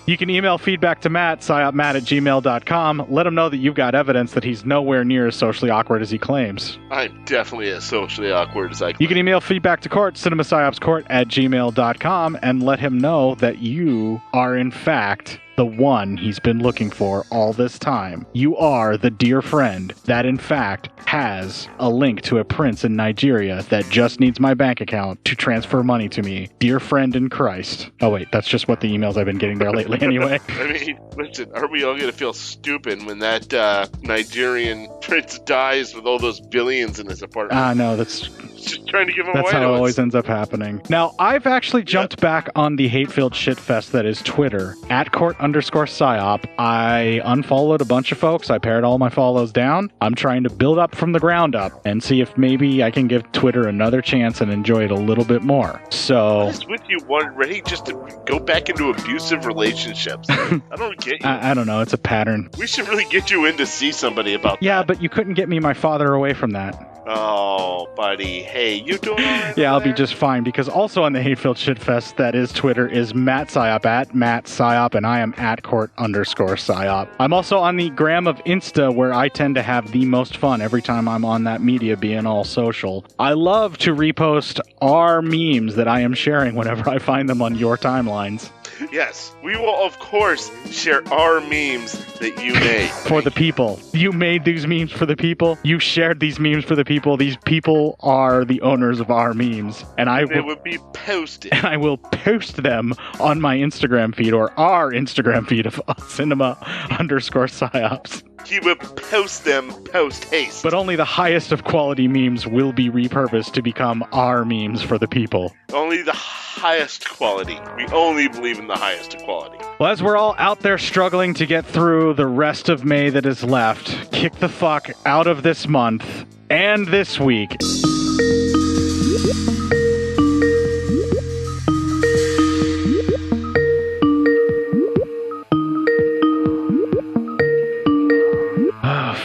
You can email feedback to Matt, psyopmatt@gmail.com. Let him know that you've got evidence that he's nowhere near as socially awkward as he claims. I'm definitely as socially awkward as I can. You can email feedback to Cort, cinemapsyopscort@gmail.com, and let him know that you are, in fact, the one he's been looking for all this time. You are the dear friend that, in fact, has a link to a prince in Nigeria that just needs my bank account to transfer money to me. Dear friend in Christ. Oh, wait, that's just what the emails I've been getting there lately anyway. I mean, listen, are we all going to feel stupid when that Nigerian prince dies with all those billions in his apartment? No, that's... Just trying to give him That's away. how it always ends up happening. Now, I've actually jumped back on the hate-filled shitfest that is Twitter, @Cort_psyop. I unfollowed a bunch of folks. I pared all my follows down. I'm trying to build up from the ground up and see if maybe I can give Twitter another chance and enjoy it a little bit more. So... What is with you, ready just to go back into abusive relationships? I don't get you. I don't know. It's a pattern. We should really get you in to see somebody about Yeah, but you couldn't get me my father away from that. Oh, buddy. Hey, you doing all right? Yeah, I'll be just fine, because also on the Hate-Filled Shitfest that is Twitter is Matt Psyop, @MattPsyop, and I am @Cort_Psyop. I'm also on the gram of Insta, where I tend to have the most fun every time I'm on that media, being all social. I love to repost our memes that I am sharing whenever I find them on your timelines. Yes, we will, of course, share our memes that you made. For the people. You made these memes for the people. You shared these memes for the people. These people are the owners of our memes. And they would be posted. And I will post them on my Instagram feed, or our Instagram feed of cinema_psyops. He would post them post-haste. But only the highest of quality memes will be repurposed to become our memes for the people. Only the highest quality. We only believe in the highest quality. Well, as we're all out there struggling to get through the rest of May that is left, kick the fuck out of this month and this week.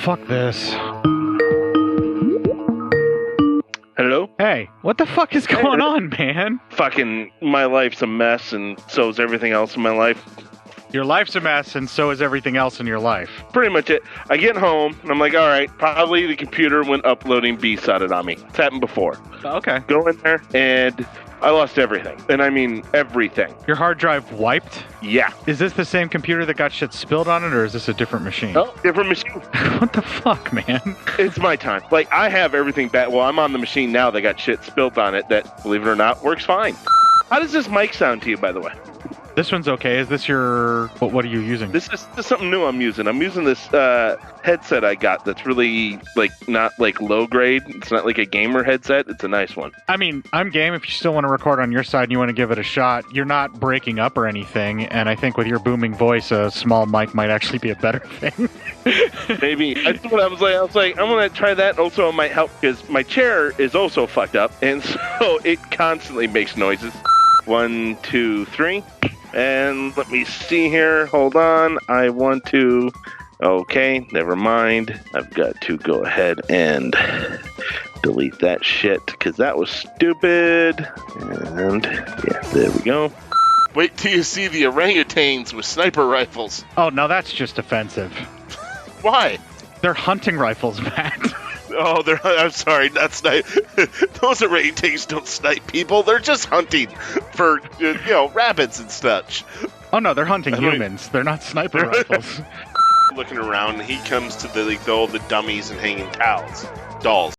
Fuck this. Hello? Hey, what the fuck is going on, man? Fucking, my life's a mess, and so is everything else in my life. Your life's a mess, and so is everything else in your life. Pretty much it. I get home, and I'm like, alright, probably the computer went uploading B-sodded on me. It's happened before. Okay. Go in there, and I lost everything. And I mean everything. Your hard drive wiped? Yeah. Is this the same computer that got shit spilled on it, or is this a different machine? Oh, different machine. What the fuck, man? It's my time. Like, I have everything back. Well, I'm on the machine now that got shit spilled on it that, believe it or not, works fine. How does this mic sound to you, by the way? This one's okay. Is this your... What are you using? This is something new I'm using. I'm using this headset I got that's really, like, not, like, low grade. It's not like a gamer headset. It's a nice one. I mean, I'm game if you still want to record on your side and you want to give it a shot. You're not breaking up or anything, and I think with your booming voice, a small mic might actually be a better thing. Maybe. That's what I was like, I'm going to try that. Also, it might help because my chair is also fucked up, and so it constantly makes noises. 1, 2, 3. And let me see here. Hold on. I want to... Okay, never mind. I've got to go ahead and delete that shit because that was stupid. And yeah, there we go. Wait till you see the orangutans with sniper rifles. Oh, no, that's just offensive. Why? They're hunting rifles, Matt. Oh, I'm sorry, not snipe. Those orangutans don't snipe people. They're just hunting for, rabbits and such. Oh, no, they're hunting humans. They're not sniper rifles. Looking around, he comes to all the dummies and hanging dolls.